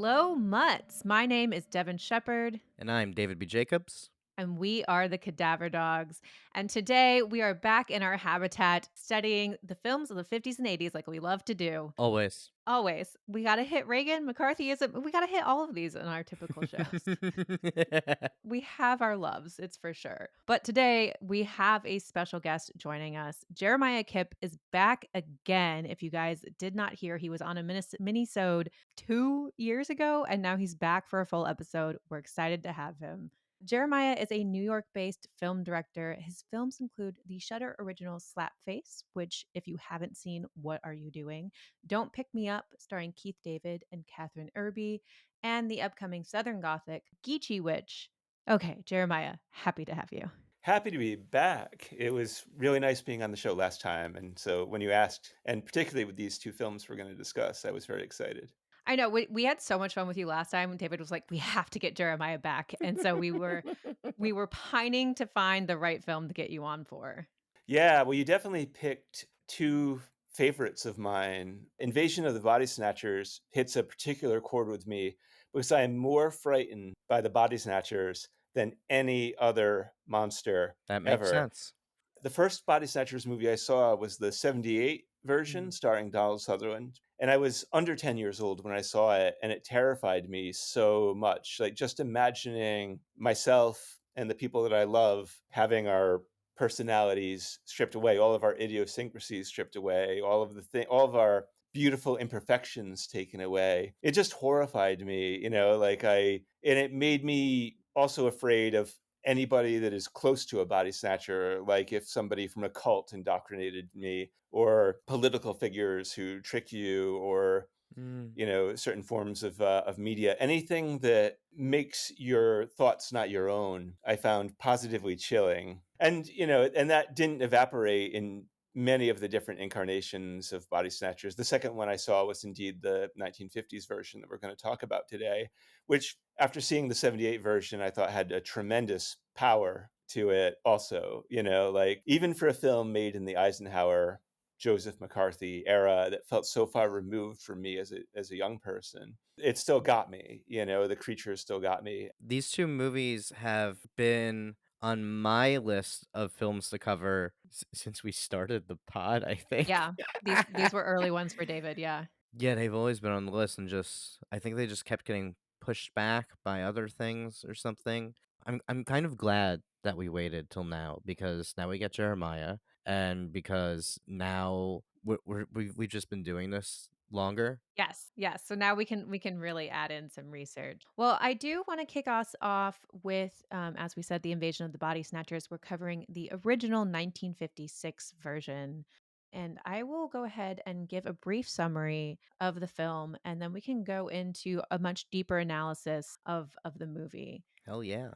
Hello, Mutts. My name is Devin Shepard, And I'm David B. Jacobs. and we are the Cadaver Dogs. And today we are back in our habitat studying the films of the 50s and 80s like we love to do. Always. Always. We got to hit Reagan, McCarthyism. We got to hit all of these in our typical shows. We have our loves, it's for sure. But today we have a special guest joining us. Jeremiah Kipp is back again. If you guys did not hear, he was on a mini-sode 2 years ago, and now he's back for a full episode. We're excited to have him. Jeremiah is a New York-based film director. His films include the Shudder original Slapface, which, if you haven't seen, what are you doing? Don't Pick Me Up, starring Keith David and Catherine Irby, and the upcoming Southern Gothic Geechee Witch. Okay, Jeremiah, happy to have you. Happy to be back. It was really nice being on the show last time. And so when you asked, and particularly with these two films we're going to discuss, I was very excited. I know we had so much fun with you last time. David was like, "We have to get Jeremiah back," and so we were pining to find the right film to get you on for. Yeah, well, you definitely picked two favorites of mine. Invasion of the Body Snatchers hits a particular chord with me because I am more frightened by the Body Snatchers than any other monster That makes ever. sense. The first Body Snatchers movie I saw was the 78 version Mm. starring Donald Sutherland. And I was under 10 years old when I saw it, and it terrified me so much. Like just imagining myself and the people that I love having our personalities stripped away, all of our idiosyncrasies stripped away, all of our beautiful imperfections taken away. It just horrified me, and it made me also afraid of anybody that is close to a body snatcher, like if somebody from a cult indoctrinated me, or political figures who trick you, or Mm. certain forms of media, anything that makes your thoughts not your own, I found positively chilling. And that didn't evaporate in many of the different incarnations of body snatchers. The second one I saw was indeed the 1950s version that we're going to talk about today, which after seeing the 78 version, I thought had a tremendous power to it also, like even for a film made in the Eisenhower Joseph McCarthy era that felt so far removed from me as a young person, it still got me. The creatures still got me. These two movies have been on my list of films to cover since we started the pod, I think. Yeah, these were early ones for David. Yeah. Yeah, they've always been on the list and I think they just kept getting pushed back by other things or something. I'm kind of glad that we waited till now because now we get Jeremiah and because now we've just been doing this longer. Yes, yes. So now we can really add in some research. Well, I do want to kick us off with, as we said, the Invasion of the Body Snatchers. We're covering the original 1956 version, and I will go ahead and give a brief summary of the film, and then we can go into a much deeper analysis of the movie. Hell yeah.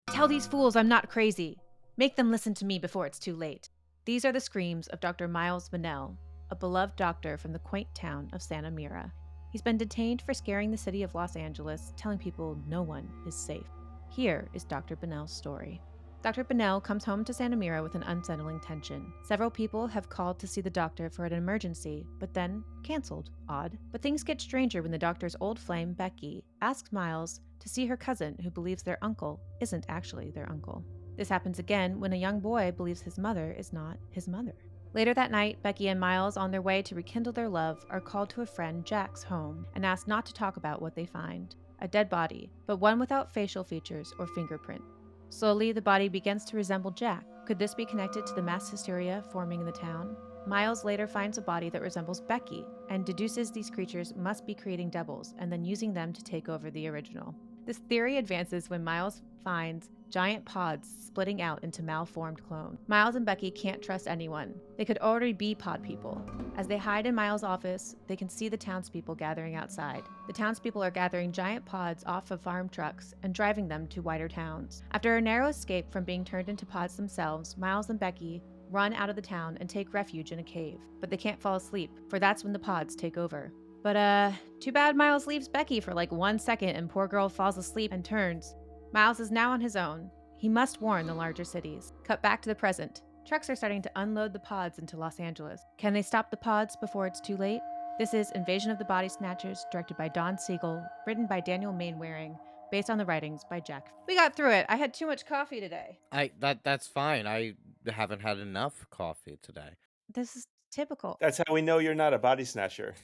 Tell these fools I'm not crazy. Make them listen to me before it's too late. These are the screams of Dr. Miles Bunnell, a beloved doctor from the quaint town of Santa Mira. He's been detained for scaring the city of Los Angeles, telling people no one is safe. Here is Dr. Bunnell's story. Dr. Bunnell comes home to Santa Mira with an unsettling tension. Several people have called to see the doctor for an emergency, but then canceled. Odd. But things get stranger when the doctor's old flame, Becky, asks Miles to see her cousin who believes their uncle isn't actually their uncle. This happens again when a young boy believes his mother is not his mother. Later that night, Becky and Miles, on their way to rekindle their love, are called to a friend Jack's home and asked not to talk about what they find. A dead body, but one without facial features or fingerprint. Slowly, the body begins to resemble Jack. Could this be connected to the mass hysteria forming in the town? Miles later finds a body that resembles Becky and deduces these creatures must be creating doubles and then using them to take over the original. This theory advances when Miles finds giant pods splitting out into malformed clones. Miles and Becky can't trust anyone. They could already be pod people. As they hide in Miles' office, they can see the townspeople gathering outside. The townspeople are gathering giant pods off of farm trucks and driving them to wider towns. After a narrow escape from being turned into pods themselves, Miles and Becky run out of the town and take refuge in a cave. But they can't fall asleep, for that's when the pods take over. But too bad Miles leaves Becky for like 1 second and poor girl falls asleep and turns. Miles is now on his own. He must warn the larger cities. Cut back to the present. Trucks are starting to unload the pods into Los Angeles. Can they stop the pods before it's too late? This is Invasion of the Body Snatchers, directed by Don Siegel, written by Daniel Mainwaring, based on the writings by Jack. We got through it. I had too much coffee today. That's fine. I haven't had enough coffee today. This is typical. That's how we know you're not a body snatcher.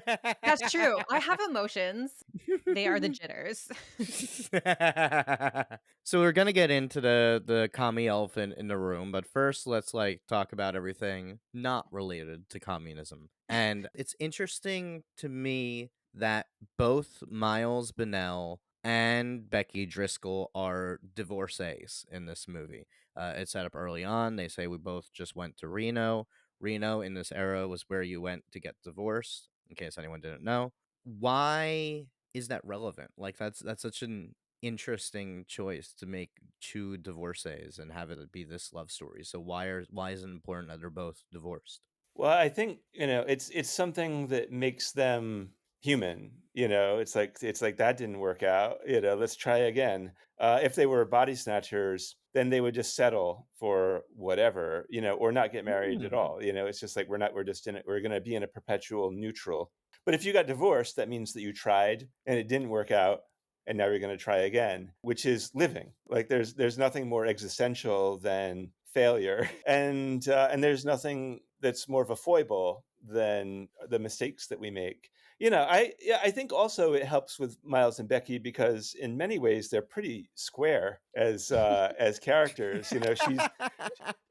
That's true. I have emotions. They are the jitters. So we're gonna get into the commie elephant in the room, but first let's talk about everything not related to communism. And it's interesting to me that both Miles Bennell and Becky Driscoll are divorcees in this movie. It's set up early on. They say we both just went to Reno. Reno in this era was where you went to get divorced, in case anyone didn't know. Why is that relevant? That's such an interesting choice to make two divorcees and have it be this love story. So why is it important that they're both divorced? Well, I think, it's something that makes them human. It's like that didn't work out. Let's try again. If they were body snatchers, then they would just settle for whatever, or not get married at Mm. all. It's just like we're going to be in a perpetual neutral. But if you got divorced, that means that you tried and it didn't work out, and now you're going to try again, which is living. Like there's nothing more existential than failure, and there's nothing that's more of a foible than the mistakes that we make. I think also it helps with Miles and Becky because in many ways they're pretty square as characters.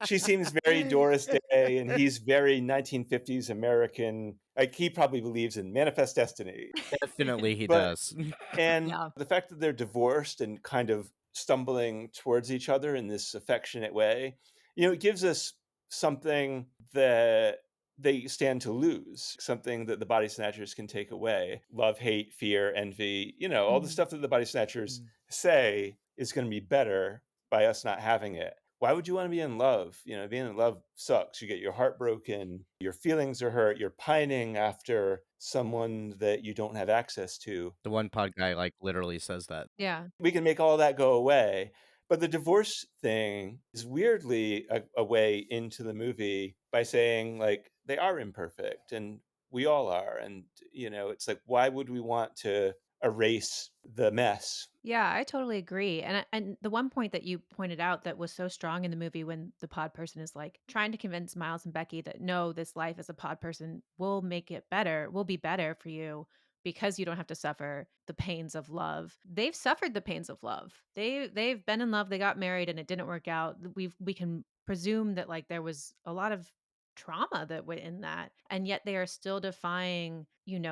She seems very Doris Day, and he's very 1950s American. Like he probably believes in manifest destiny. Definitely he But does. and Yeah. the fact that they're divorced and kind of stumbling towards each other in this affectionate way, it gives us something that they stand to lose, something that the body snatchers can take away. Love, hate, fear, envy, all the Mm. stuff that the body snatchers Mm. say is going to be better by us not having it. Why would you want to be in love? Being in love sucks. You get your heart broken, your feelings are hurt, you're pining after someone that you don't have access to. The one pod guy literally says that. Yeah. We can make all that go away. But the divorce thing is weirdly a way into the movie by saying, like, they are imperfect and we all are. And, it's like, why would we want to erase the mess? Yeah, I totally agree. And the one point that you pointed out that was so strong in the movie when the pod person is like trying to convince Miles and Becky that no, this life as a pod person will make it better, will be better for you because you don't have to suffer the pains of love. They've suffered the pains of love. They've been in love, they got married and it didn't work out. We can presume that like there was a lot of trauma that went in that, and yet they are still defying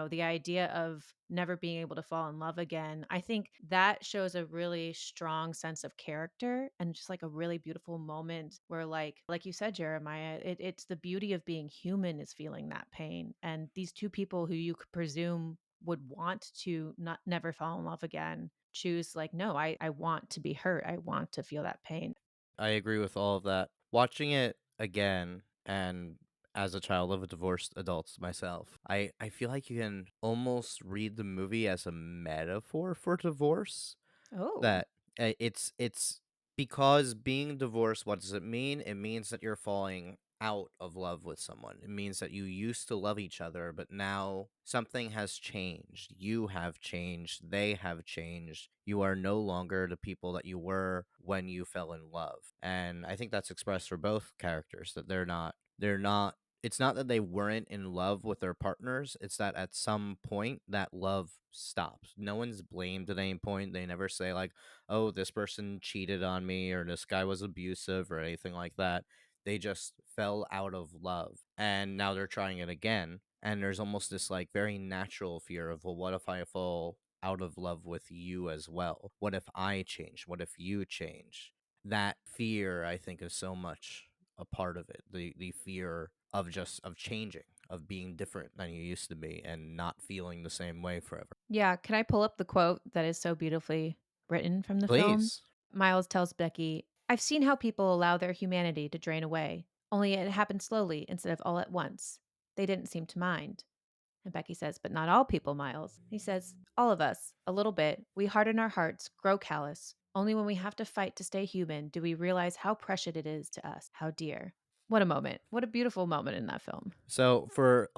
the idea of never being able to fall in love again. I think that shows a really strong sense of character and just like a really beautiful moment where like you said, Jeremiah, it's the beauty of being human is feeling that pain, and these two people who you could presume would want to not never fall in love again choose like, no, I want to be hurt, I want to feel that pain. I agree with all of that. Watching it again, and as a child of a divorced adult myself, I feel like you can almost read the movie as a metaphor for divorce. Oh. That it's because being divorced, what does it mean? It means that you're falling out of love with someone. It means that you used to love each other, but now something has changed. You have changed, they have changed. You are no longer the people that you were when you fell in love. And I think that's expressed for both characters, that they're not it's not that they weren't in love with their partners, it's that at some point that love stops. No one's blamed at any point. They never say oh, this person cheated on me or this guy was abusive or anything like that. They just fell out of love and now they're trying it again. And there's almost this very natural fear of, well, what if I fall out of love with you as well? What if I change? What if you change? That fear, I think, is so much a part of it. The fear of changing, of being different than you used to be and not feeling the same way forever. Yeah, can I pull up the quote that is so beautifully written from the film? Please. Miles tells Becky, I've seen how people allow their humanity to drain away, only it happened slowly instead of all at once. They didn't seem to mind. And Becky says, but not all people, Miles. He says, all of us, a little bit. We harden our hearts, grow callous. Only when we have to fight to stay human do we realize how precious it is to us, how dear. What a moment. What a beautiful moment in that film. So for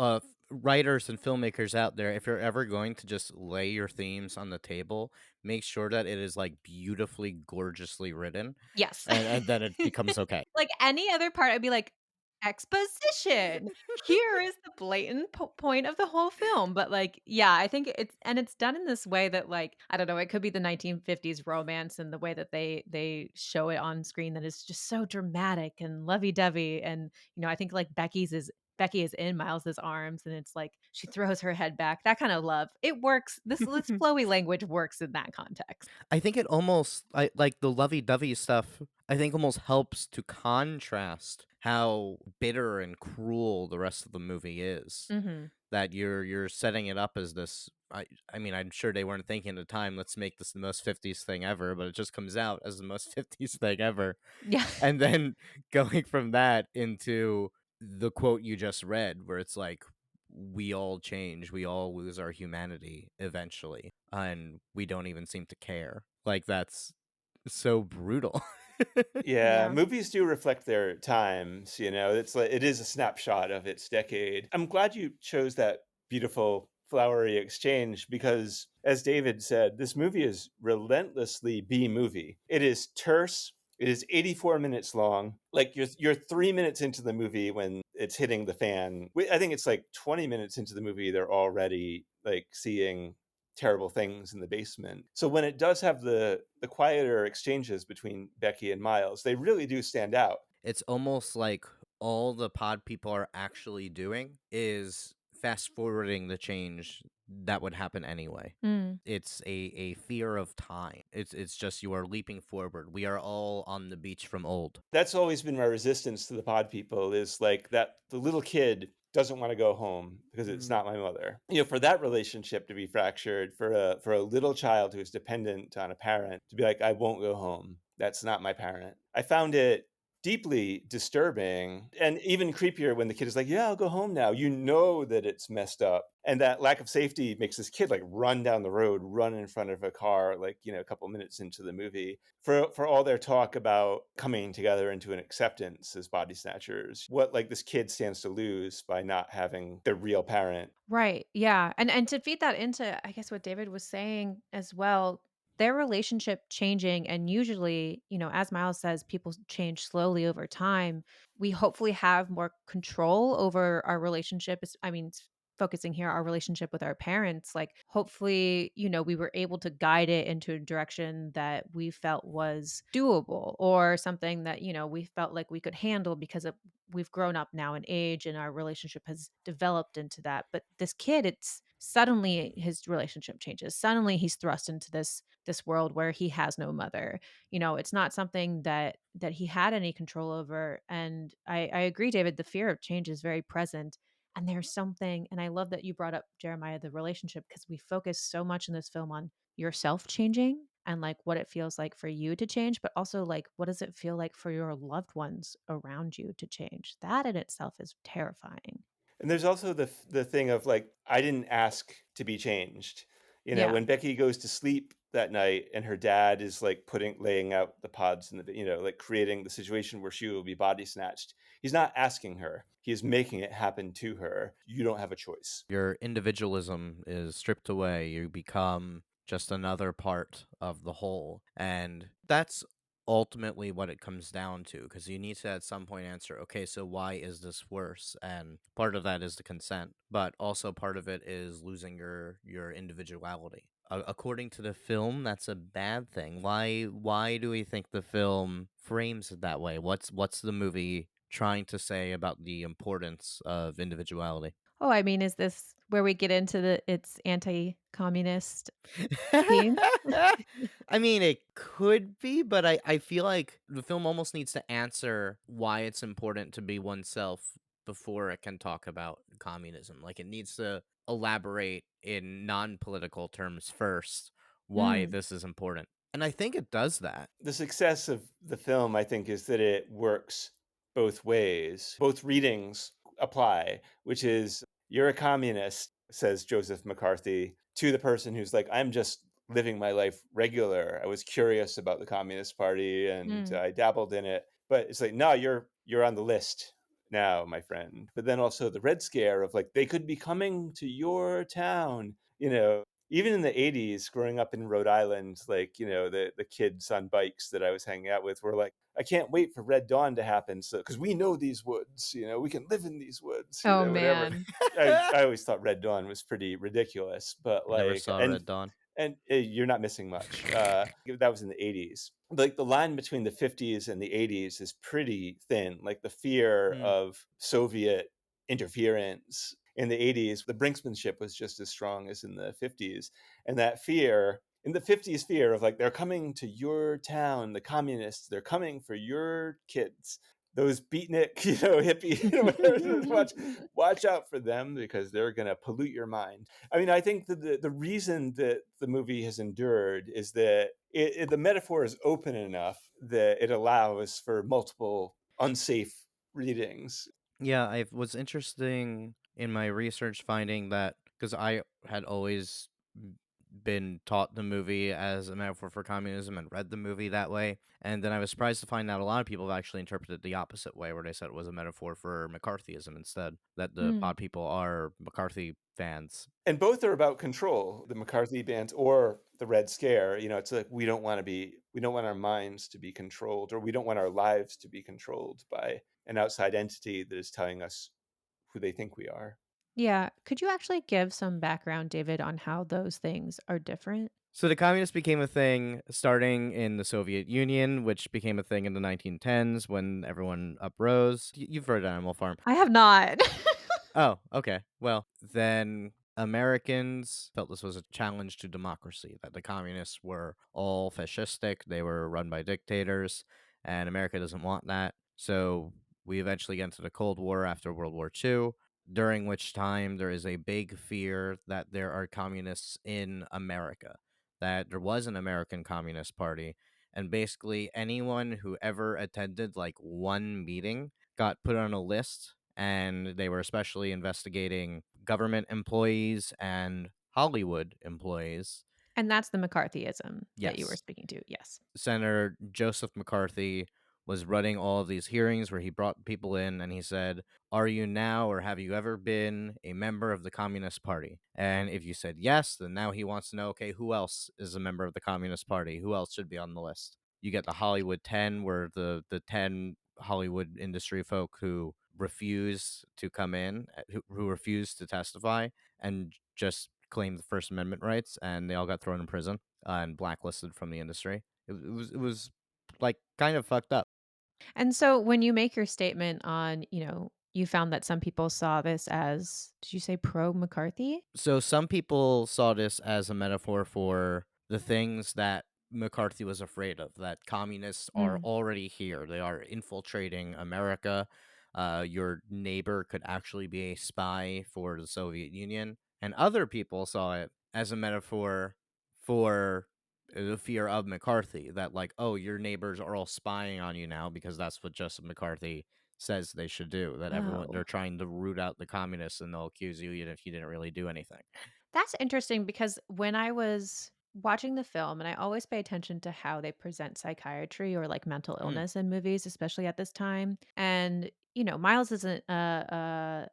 writers and filmmakers out there, if you're ever going to just lay your themes on the table, make sure that it is like beautifully, gorgeously written, Yes. and then it becomes okay. Like any other part, I'd be like, exposition. Here is the blatant point of the whole film. But like, yeah, I think it's done in this way that like, I don't know, it could be the 1950s romance and the way that they show it on screen that is just so dramatic and lovey-dovey. And I think like Becky is in Miles's arms and it's like she throws her head back. That kind of love. It works. This flowy language works in that context. I think it almost like the lovey-dovey stuff, I think almost helps to contrast how bitter and cruel the rest of the movie is. Mhm. That you're setting it up as this. I mean, I'm sure they weren't thinking at the time, let's make this the most 50s thing ever, but it just comes out as the most 50s thing ever. Yeah. And then going from that into the quote you just read, where it's like, we all change, we all lose our humanity eventually, and we don't even seem to care. Like, that's so brutal. Yeah, Yeah. movies do reflect their times, It's like it is a snapshot of its decade. I'm glad you chose that beautiful flowery exchange because as David said, this movie is relentlessly B movie. It is terse. It is 84 minutes long. Like you're 3 minutes into the movie when it's hitting the fan. I think it's like 20 minutes into the movie they're already like seeing terrible things in the basement. So when it does have the quieter exchanges between Becky and Miles, they really do stand out. It's almost like all the pod people are actually doing is fast forwarding the change that would happen anyway. Mm. It's a fear of time. It's just you are leaping forward. We are all on the beach from old. That's always been my resistance to the pod people is like that the little kid doesn't want to go home because it's Mm. not my mother. For that relationship to be fractured, for a little child who's dependent on a parent to be like, I won't go home. That's not my parent. I found it deeply disturbing and even creepier when the kid is like, yeah, I'll go home now. You know that it's messed up. And that lack of safety makes this kid like run down the road, run in front of a car, like, a couple minutes into the movie. For all their talk about coming together into an acceptance as body snatchers, what like this kid stands to lose by not having their real parent. Right. Yeah. And to feed that into, I guess, what David was saying as well, their relationship changing and usually, as Miles says, people change slowly over time. We hopefully have more control over our relationship. I mean, focusing here our relationship with our parents, like hopefully, we were able to guide it into a direction that we felt was doable or something that, we felt like we could handle because of we've grown up now in age and our relationship has developed into that. But this kid, it's suddenly his relationship changes. Suddenly he's thrust into this world where he has no mother. It's not something that he had any control over. And I agree, David, the fear of change is very present. And there's something, and I love that you brought up Jeremiah, the relationship, because we focus so much in this film on yourself changing and like what it feels like for you to change, but also like what does it feel like for your loved ones around you to change? That in itself is terrifying. And there's also the thing of like, I didn't ask to be changed. Yeah. When Becky goes to sleep that night and her dad is like laying out the pods and like creating the situation where she will be body snatched. He's not asking her. He is making it happen to her. You don't have a choice. Your individualism is stripped away. You become just another part of the whole. And that's ultimately what it comes down to, because you need to at some point answer, okay, so why is this worse? And part of that is the consent, but also part of it is losing your individuality. According to the film, that's a bad thing. Why do we think the film frames it that way? What's the movie trying to say about the importance of individuality? Oh, I mean, is this where we get into it's anti-communist theme? I mean, it could be, but I feel like the film almost needs to answer why it's important to be oneself before it can talk about communism. Like, it needs to elaborate in non-political terms first why Mm, this is important. And I think it does that. The success of the film, I think, is that it works both ways. Both readings apply, which is you're a communist, says Joseph McCarthy, to the person who's like, I'm just living my life regular. I was curious about the Communist Party and mm. I dabbled in it. But it's like, no, you're on the list. now, my friend. But then also the Red Scare of like, they could be coming to your town, you know. Even in the 80s, growing up in Rhode Island, like, you know, the kids on bikes that I was hanging out with were like, I can't wait for Red Dawn to happen. So, because we know these woods, you know, we can live in these woods, you Oh, know, whatever. man. I always thought Red Dawn was pretty ridiculous, but Never like, saw Red Dawn. and you're not missing much. That was in the 80s. Like the line between the 50s and the 80s is pretty thin. Like the fear Mm. of Soviet interference in the 80s, the brinksmanship was just as strong as in the 50s. And that fear, in the 50s, fear of like, they're coming to your town, the communists, they're coming for your kids. Those beatnik, you know, hippie, you know, whatever, watch out for them because they're going to pollute your mind. I mean, I think that the reason that the movie has endured is that the metaphor is open enough that it allows for multiple unsafe readings. Yeah, I was interesting in my research finding that because I had always been taught the movie as a metaphor for communism and read the movie that way. And then I was surprised to find out a lot of people have actually interpreted it the opposite way, where they said it was a metaphor for McCarthyism instead, that a Mm. lot of people are McCarthy fans. And both are about control, the McCarthy bands or the Red Scare. You know, it's like we don't want our minds to be controlled, or we don't want our lives to be controlled by an outside entity that is telling us who they think we are. Yeah. Could you actually give some background, David, on how those things are different? So the communists became a thing starting in the Soviet Union, which became a thing in the 1910s when everyone uprose. You've heard Animal Farm. I have not. Oh, okay. Well, then Americans felt this was a challenge to democracy, that the communists were all fascistic, they were run by dictators, and America doesn't want that. So we eventually get into the Cold War after World War II, during which time there is a big fear that there are communists in America, that there was an American Communist Party, and basically anyone who ever attended like one meeting got put on a list, and they were especially investigating government employees and Hollywood employees. And that's the McCarthyism that you were Yes. speaking to. Yes. Senator Joseph McCarthy was running all of these hearings where he brought people in and he said, "Are you now or have you ever been a member of the Communist Party?" And if you said yes, then now he wants to know, okay, who else is a member of the Communist Party? Who else should be on the list? You get the Hollywood 10, where the 10 Hollywood industry folk who refuse to come in, who refuse to testify and just claim the First Amendment rights, and they all got thrown in prison and blacklisted from the industry. It was like kind of fucked up. And so when you make your statement on, you found that some people saw this as, did you say pro McCarthy? So some people saw this as a metaphor for the things that McCarthy was afraid of, that communists are Mm. already here. They are infiltrating America. Your neighbor could actually be a spy for the Soviet Union. And other people saw it as a metaphor for the fear of McCarthy, that, like, oh, your neighbors are all spying on you now because that's what Joseph McCarthy says they should do, that everyone, Oh. they're trying to root out the communists and they'll accuse you even if you didn't really do anything. That's interesting because when I was watching the film, and I always pay attention to how they present psychiatry or like mental Mm. illness in movies, especially at this time. And, Miles isn't a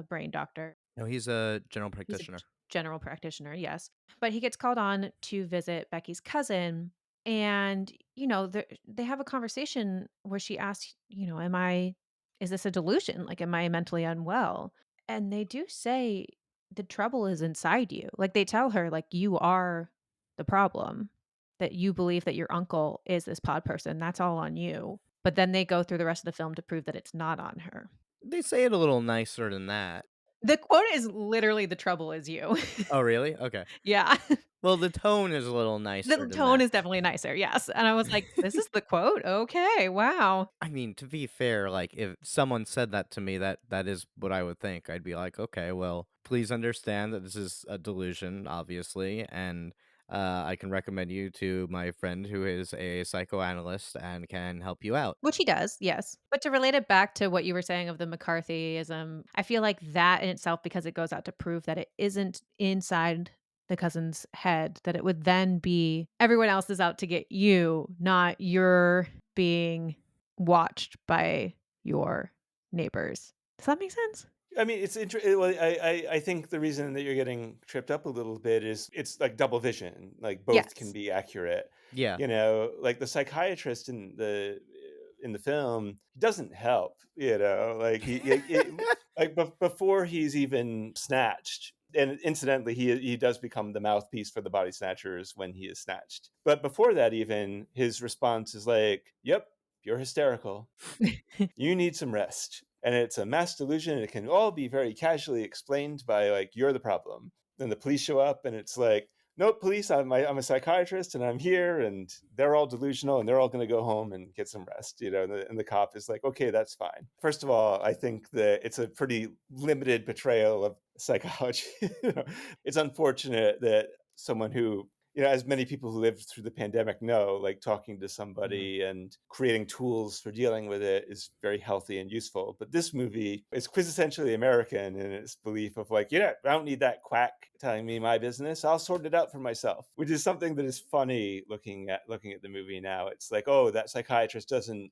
brain doctor. No, he's a general He's a practitioner. general practitioner, yes. But he gets called on to visit Becky's cousin. And, they have a conversation where she asks, is this a delusion? Like, am I mentally unwell? And they do say the trouble is inside you. Like, they tell her, like, you are the problem, that you believe that your uncle is this pod person. That's all on you. But then they go through the rest of the film to prove that it's not on her. They say it a little nicer than that. The quote is literally the trouble is you. Oh, really? Okay. Yeah. Well, the tone is a little nicer The than tone that. is definitely nicer, yes, and I was like, "This is the quote? Okay, wow." I mean, to be fair, like, if someone said that to me, that is what I would think. I'd be like, okay, well, please understand that this is a delusion, obviously, and I can recommend you to my friend who is a psychoanalyst and can help you out. Which he does, yes. But to relate it back to what you were saying of the McCarthyism, I feel like that in itself, because it goes out to prove that it isn't inside the cousin's head, that it would then be everyone else is out to get you, not you're being watched by your neighbors. Does that make sense? I mean, it's interesting. Well, I think the reason that you're getting tripped up a little bit is it's like double vision. Like both can Yes. be accurate. Yeah. You know, like the psychiatrist in the film doesn't help. You know, like before he's even snatched. And incidentally, he does become the mouthpiece for the body snatchers when he is snatched. But before that, even his response is like, "Yep, you're hysterical. You need some rest." And it's a mass delusion, and it can all be very casually explained by like, "You're the problem." Then the police show up, and it's like, "Nope, police, I'm a psychiatrist, and I'm here, and they're all delusional, and they're all going to go home and get some rest." You know, and the cop is like, "Okay, that's fine." First of all, I think that it's a pretty limited portrayal of psychology. You know, it's unfortunate that someone who, you know, as many people who lived through the pandemic know, like talking to Mhm. somebody and creating tools for dealing with it is very healthy and useful. But this movie is quintessentially American in its belief of like, I don't need that quack telling me my business. I'll sort it out for myself, which is something that is funny looking at the movie now. It's like, oh, that psychiatrist doesn't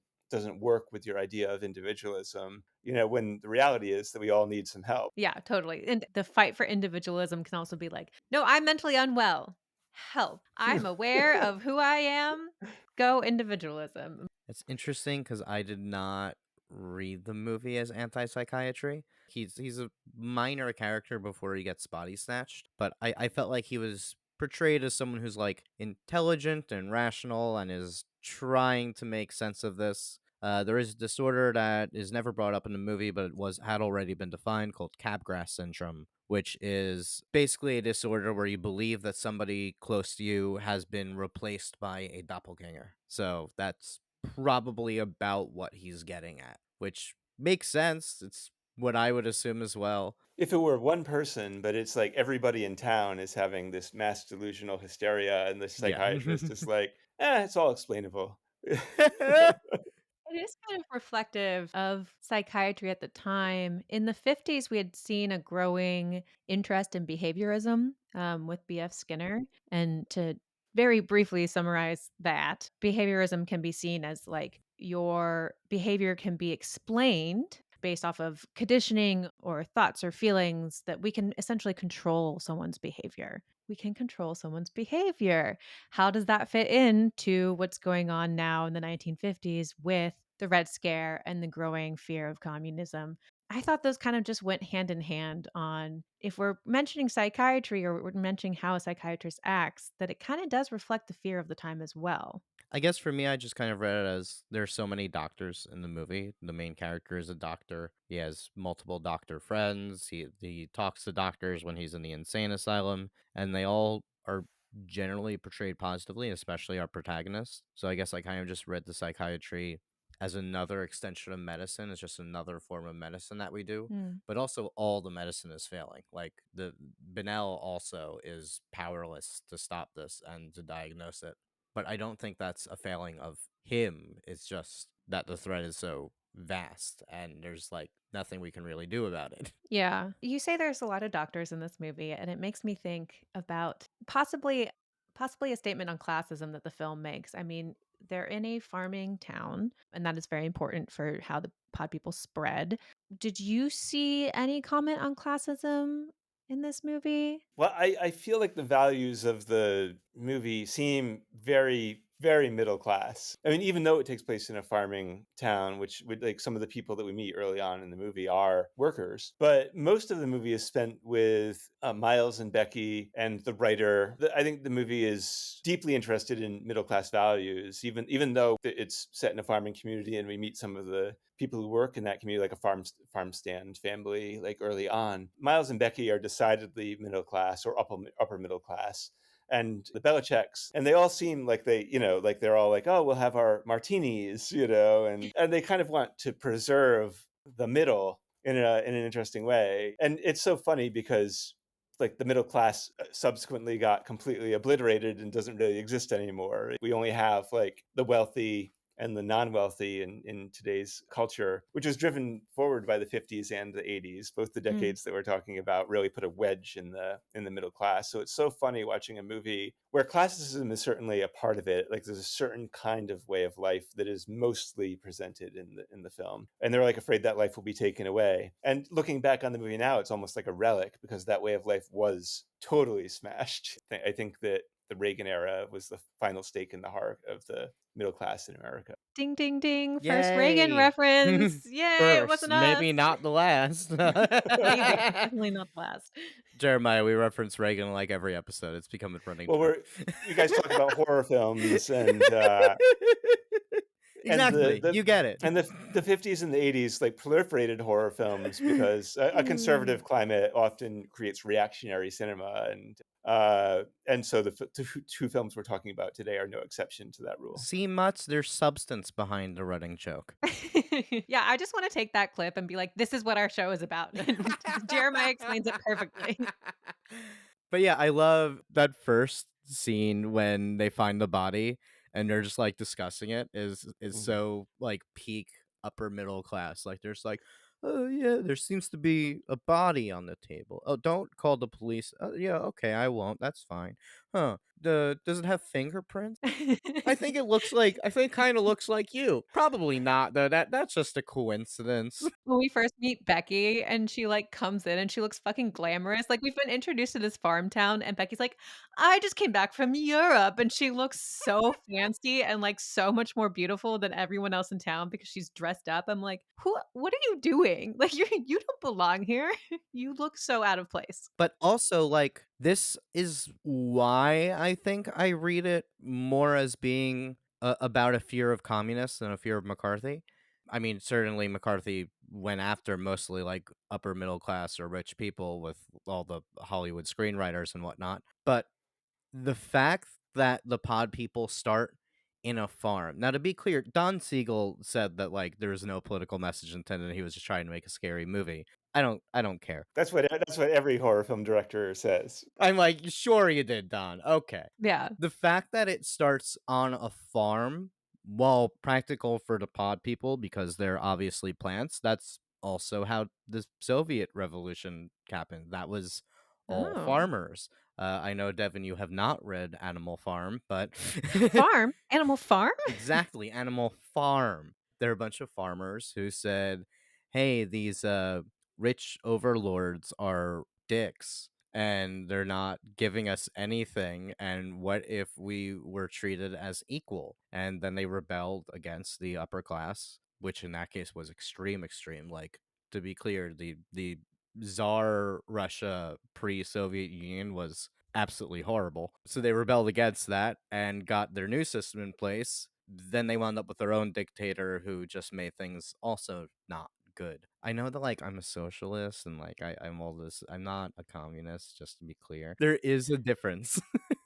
work with your idea of individualism, when the reality is that we all need some help. Yeah, totally. And the fight for individualism can also be like, no, I'm mentally unwell. Help. I'm aware of who I am. Go individualism. It's interesting because I did not read the movie as anti-psychiatry. He's a minor character before he gets body snatched, but I felt like he was portrayed as someone who's like intelligent and rational and is trying to make sense of this. There is a disorder that is never brought up in the movie, but it had already been defined, called Capgras syndrome, which is basically a disorder where you believe that somebody close to you has been replaced by a doppelganger. So that's probably about what he's getting at, which makes sense. It's what I would assume as well. If it were one person, but it's like everybody in town is having this mass delusional hysteria, and the Yeah. psychiatrist is like, it's all explainable. It is kind of reflective of psychiatry at the time. In the 50s, we had seen a growing interest in behaviorism with B.F. Skinner. And to very briefly summarize that, behaviorism can be seen as like your behavior can be explained based off of conditioning or thoughts or feelings that we can essentially control someone's behavior. We can control someone's behavior. How does that fit into what's going on now in the 1950s with the Red Scare and the growing fear of communism? I thought those kind of just went hand in hand on if we're mentioning psychiatry or we're mentioning how a psychiatrist acts, that it kind of does reflect the fear of the time as well. I guess for me, I just kind of read it as there's so many doctors in the movie. The main character is a doctor. He has multiple doctor friends. He talks to doctors when he's in the insane asylum, and they all are generally portrayed positively, especially our protagonist. So I guess I kind of just read the psychiatry as another extension of medicine. It's just another form of medicine that we do. Mm. But also, all the medicine is failing. Like the Benel also is powerless to stop this and to diagnose it, but I don't think that's a failing of him. It's just that the threat is so vast and there's like nothing we can really do about it. Yeah. You say there's a lot of doctors in this movie, and it makes me think about possibly a statement on classism that the film makes. I mean, they're in a farming town, and that is very important for how the pod people spread. Did you see any comment on classism in this movie? Well, I feel like the values of the movie seem very, very middle class. I mean, even though it takes place in a farming town, which would like some of the people that we meet early on in the movie are workers, but most of the movie is spent with Miles and Becky and the writer. I think the movie is deeply interested in middle class values, even though it's set in a farming community, and we meet some of the people who work in that community, like a farm stand family, like early on. Miles and Becky are decidedly middle class or upper middle class. And the Belichicks, and they all seem like like they're all like, oh, we'll have our martinis, and they kind of want to preserve the middle in an interesting way. And it's so funny because like the middle class subsequently got completely obliterated and doesn't really exist anymore. We only have like the wealthy and the non-wealthy in today's culture, which was driven forward by the 50s and the 80s. Both the decades that we're talking about really put a wedge in the middle class. So it's so funny watching a movie where classicism is certainly a part of it. Like there's a certain kind of way of life that is mostly presented in the film, and they're like afraid that life will be taken away. And looking back on the movie now, it's almost like a relic because that way of life was totally smashed. I think that the Reagan era was the final stake in the heart of the middle class in America. Ding, ding, ding. First Reagan Yay! reference. Yay, it First, wasn't us. maybe not the last. Maybe. Definitely not the last. Jeremiah, we reference Reagan like every episode. It's become a running Well, joke. you guys talk about horror films and Exactly. You get it. the 50s and the 80s like proliferated horror films because a conservative climate often creates reactionary cinema, and so the two films we're talking about today are no exception to that rule. See, Mutz, there's substance behind the running joke. Yeah, I just want to take that clip and be like, this is what our show is about. Jeremiah explains it perfectly. But yeah, I love that first scene when they find the body and they're just like discussing it is Mhm. so like peak upper middle class. Like there's like, oh yeah, there seems to be a body on the table. Oh, don't call the police. Oh yeah, okay, I won't. That's fine. Huh? Does it have fingerprints? I think it looks like I think kind of looks like you. Probably not though. That's just a coincidence. When we first meet Becky and she, like, comes in and she looks fucking glamorous, like, we've been introduced to this farm town, and Becky's like, "I just came back from Europe," and she looks so fancy and, like, so much more beautiful than everyone else in town because she's dressed up. I'm like, what are you doing? Like, you don't belong here. You look so out of place." But also, like, this is why I think I read it more as being about a fear of communists than a fear of McCarthy. I mean, certainly McCarthy went after mostly like upper middle class or rich people with all the Hollywood screenwriters and whatnot. But the fact that the pod people start in a farm. Now, to be clear, Don Siegel said that like there was no political message intended. He was just trying to make a scary movie. I don't care. That's what every horror film director says. I'm like, sure you did, Don. Okay. Yeah. The fact that it starts on a farm, while practical for the pod people because they're obviously plants, that's also how the Soviet Revolution happened. That was all Oh. farmers. I know, Devin, you have not read Animal Farm, but Farm? Animal Farm? exactly, Animal Farm. There are a bunch of farmers who said, "Hey, these rich overlords are dicks and they're not giving us anything, and what if we were treated as equal?" And then they rebelled against the upper class, which in that case was extreme. Like, to be clear, the Tsar Russia pre-Soviet Union was absolutely horrible. So they rebelled against that and got their new system in place. Then they wound up with their own dictator who just made things also not good. I know that like I'm a socialist and like I'm all this. I'm not a communist, just to be clear. There is a difference.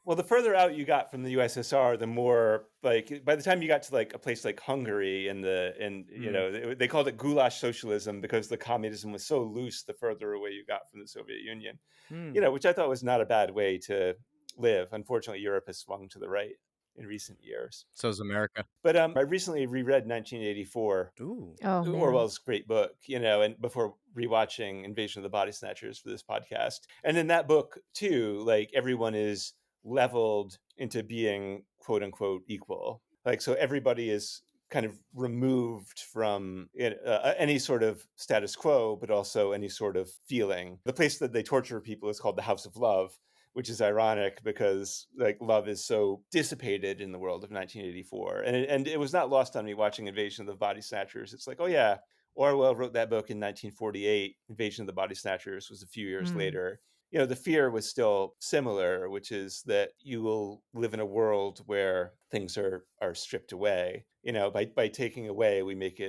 Well, the further out you got from the USSR, the more like by the time you got to like a place like Hungary and Mm, they called it goulash socialism because the communism was so loose the further away you got from the Soviet Union. mm. Which I thought was not a bad way to live. Unfortunately, Europe has swung to the right in recent years. So's America. But I recently reread 1984, Ooh. Oh, man. Orwell's great book, and before rewatching Invasion of the Body Snatchers for this podcast. And in that book, too, like everyone is leveled into being quote unquote equal. Like, so everybody is kind of removed from any sort of status quo, but also any sort of feeling. The place that they torture people is called the House of Love, which is ironic because like love is so dissipated in the world of 1984, and it was not lost on me watching Invasion of the Body Snatchers. It's like, oh yeah, Orwell wrote that book in 1948. Invasion of the Body Snatchers was a few years Mm. later. The fear was still similar, which is that you will live in a world where things are stripped away. By taking away, we make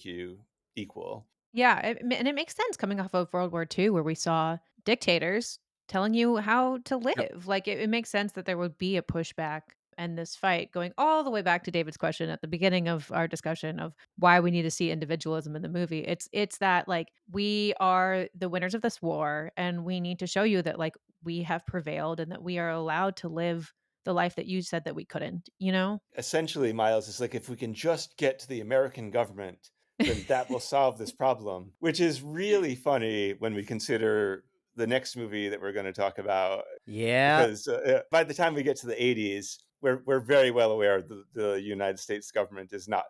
you equal. Yeah, and it makes sense coming off of World War II, where we saw dictators telling you how to Yep. live. Like, it makes sense that there would be a pushback and this fight going all the way back to David's question at the beginning of our discussion of why we need to see individualism in the movie. It's that, like, we are the winners of this war, and we need to show you that, like, we have prevailed and that we are allowed to live the life that you said that we couldn't, you know? Essentially, Miles is like, if we can just get to the American government, then that will solve this problem, which is really funny when we consider the next movie that we're going to talk about. Yeah. Because by the time we get to the 80s, we're very well aware the United States government is not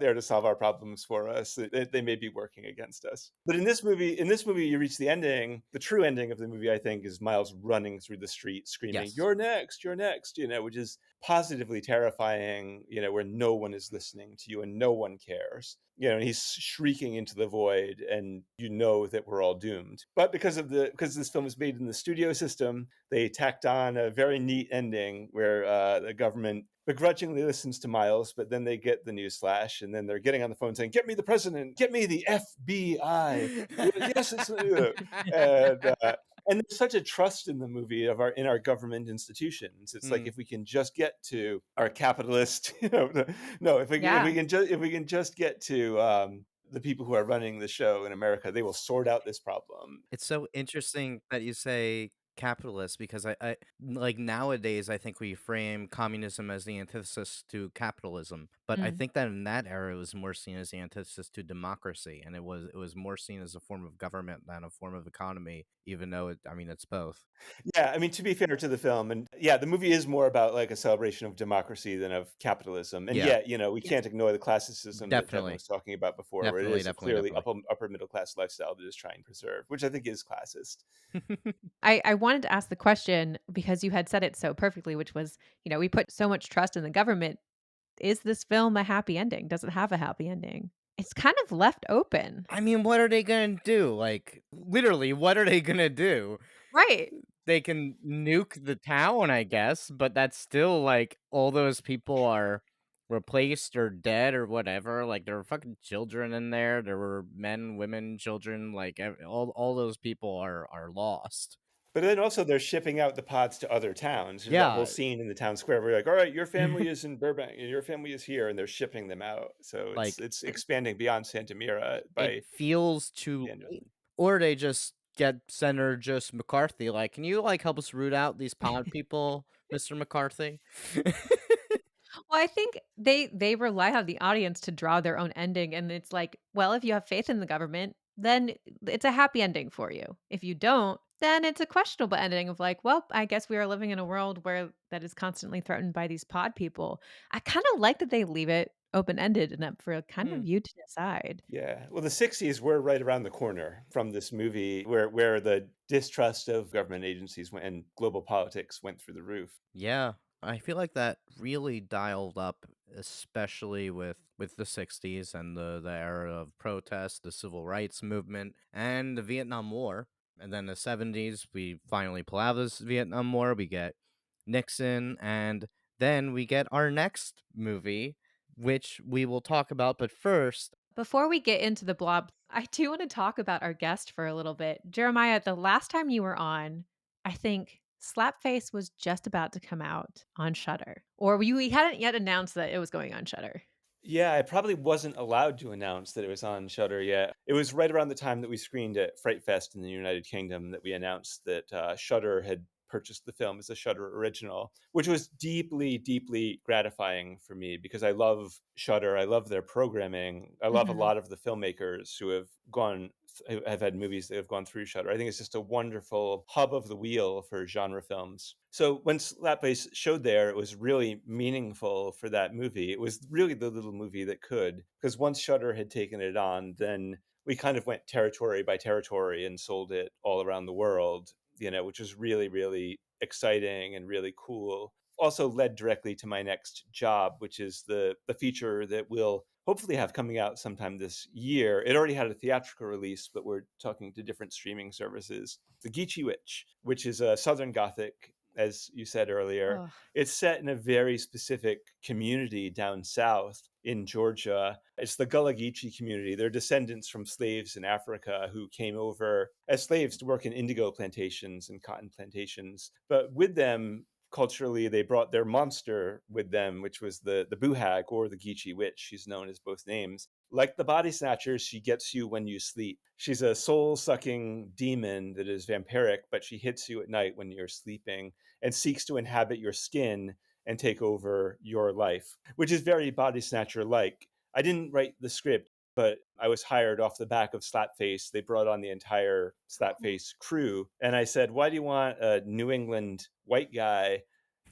there to solve our problems for us. They may be working against us. But in this movie, you reach the ending. The true ending of the movie, I think, is Miles running through the street screaming, Yes. you're next," which is positively terrifying, where no one is listening to you and no one cares. And he's shrieking into the void, and you know that we're all doomed. But because this film was made in the studio system, they tacked on a very neat ending where the government begrudgingly listens to Miles, but then they get the news flash, and then they're getting on the phone saying, "Get me the president, get me the FBI." Yes, it's and there's such a trust in the movie in our government institutions. It's like, Mm. if we can just get to our capitalist, no, Yeah. if we can just get to the people who are running the show in America, they will sort out this problem. It's so interesting that you say capitalist because I like nowadays I think we frame communism as the antithesis to capitalism. But I Mm. think that in that era it was more seen as the antithesis to democracy, and it was more seen as a form of government than a form of economy, even though it's both. Yeah, I mean, to be fair to the film, and yeah, the movie is more about like a celebration of democracy than of capitalism. And Yeah, yet, we Yes. can't ignore the classicism that Devin definitely. was talking about before, where it Definitely, is a definitely, clearly definitely. upper middle class lifestyle that is trying to preserve, which I think is classist. I wanted to ask the question because you had said it so perfectly, which was, we put so much trust in the government. Is this film a happy ending? Does it have a happy ending? It's kind of left open. I mean, what are they gonna do? Like, literally, what are they gonna do? Right. They can nuke the town, I guess, but that's still like all those people are replaced or dead or whatever. Like there were fucking children in there. There were men, women, children. Like all those people are lost. But then also they're shipping out the pods to other towns. There's that whole Yeah, scene in the town square where you're like, all right, your family is in Burbank and your family is here, and they're shipping them out. So it's like it's expanding beyond Santa Mira it by feels too the end of late. it. Or they just get Senator Joseph McCarthy. Like, can you like help us root out these pod people, Mr. McCarthy? Well, I think they rely on the audience to draw their own ending, and it's like, well, if you have faith in the government, then it's a happy ending for you. If you don't, then it's a questionable ending of like, well, I guess we are living in a world where that is constantly threatened by these pod people. I kind of like that they leave it open ended and up for kind Hmm. of you to decide. Yeah. Well, the 60s were right around the corner from this movie where the distrust of government agencies and global politics went through the roof. Yeah, I feel like that really dialed up, especially with the '60s and the era of protest, the civil rights movement, and the Vietnam War. And then the '70s, we finally pull out of this Vietnam War. We get Nixon, and then we get our next movie, which we will talk about. But first, Before we get into the blob, I do want to talk about our guest for a little bit. Jeremiah, the last time you were on, I think Slapface was just about to come out on Shutter, or we hadn't yet announced that it was going on Shutter. Yeah, I probably wasn't allowed to announce that it was on Shudder yet. It was right around the time that we screened at Fright Fest in the United Kingdom that we announced that Shudder had purchased the film as a Shudder original, which was deeply, deeply gratifying for me because I love Shudder. I love their programming. I love a Mhm. lot of the filmmakers who have had movies that have gone through Shudder. I think it's just a wonderful hub of the wheel for genre films. So when Slapface showed there, it was really meaningful for that movie. It was really the little movie that could, because once Shudder had taken it on, then we kind of went territory by territory and sold it all around the world, which was really, really exciting and really cool. Also led directly to my next job, which is the feature that we'll hopefully have coming out sometime this year. It already had a theatrical release, but we're talking to different streaming services. The Geechee Witch, which is a Southern Gothic, as you said earlier. Ugh. It's set in a very specific community down south in Georgia. It's the Gullah Geechee community. They're descendants from slaves in Africa who came over as slaves to work in indigo plantations and cotton plantations. But with them, culturally, they brought their monster with them, which was the Buhag or the Geechee Witch. She's known as both names. Like the body snatchers, she gets you when you sleep. She's a soul-sucking demon that is vampiric, but she hits you at night when you're sleeping and seeks to inhabit your skin and take over your life, which is very body snatcher-like. I didn't write the script, but I was hired off the back of Slapface. They brought on the entire Slapface crew. And I said, why do you want a New England white guy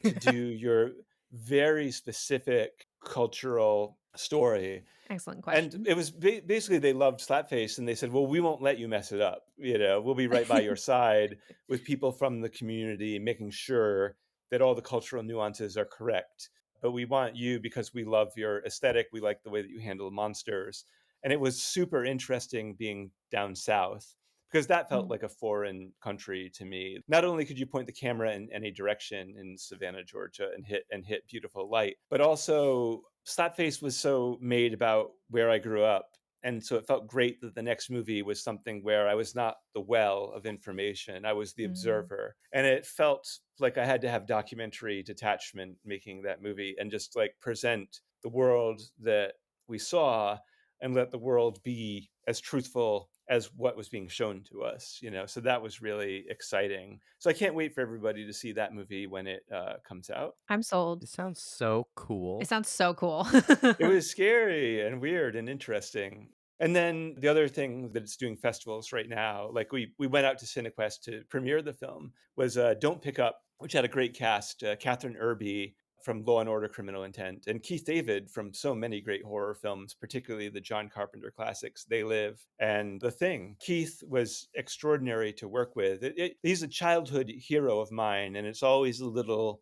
to do your very specific cultural story? Excellent And question. it was basically they loved Slapface, and they said, well, we won't let you mess it up. We'll be right by your side with people from the community, making sure that all the cultural nuances are correct. But we want you because we love your aesthetic. We like the way that you handle monsters. And it was super interesting being down south because that felt like a foreign country to me. Not only could you point the camera in any direction in Savannah, Georgia, and hit beautiful light, but also Slapface was so made about where I grew up. And so it felt great that the next movie was something where I was not the well of information. I was the observer. And it felt like I had to have documentary detachment making that movie and just like present the world that we saw and let the world be as truthful as what was being shown to us, So that was really exciting. So I can't wait for everybody to see that movie when it comes out. I'm sold. It sounds so It cool. sounds so cool. It was scary and weird and interesting. And then the other thing that it's doing festivals right now, like we went out to Cinequest to premiere the film, was Don't Pick Up, which had a great cast, Catherine Irby from Law and Order: Criminal Intent, and Keith David from so many great horror films, particularly the John Carpenter classics, They Live and The Thing. Keith was extraordinary to work with. He's a childhood hero of mine, and it's always a little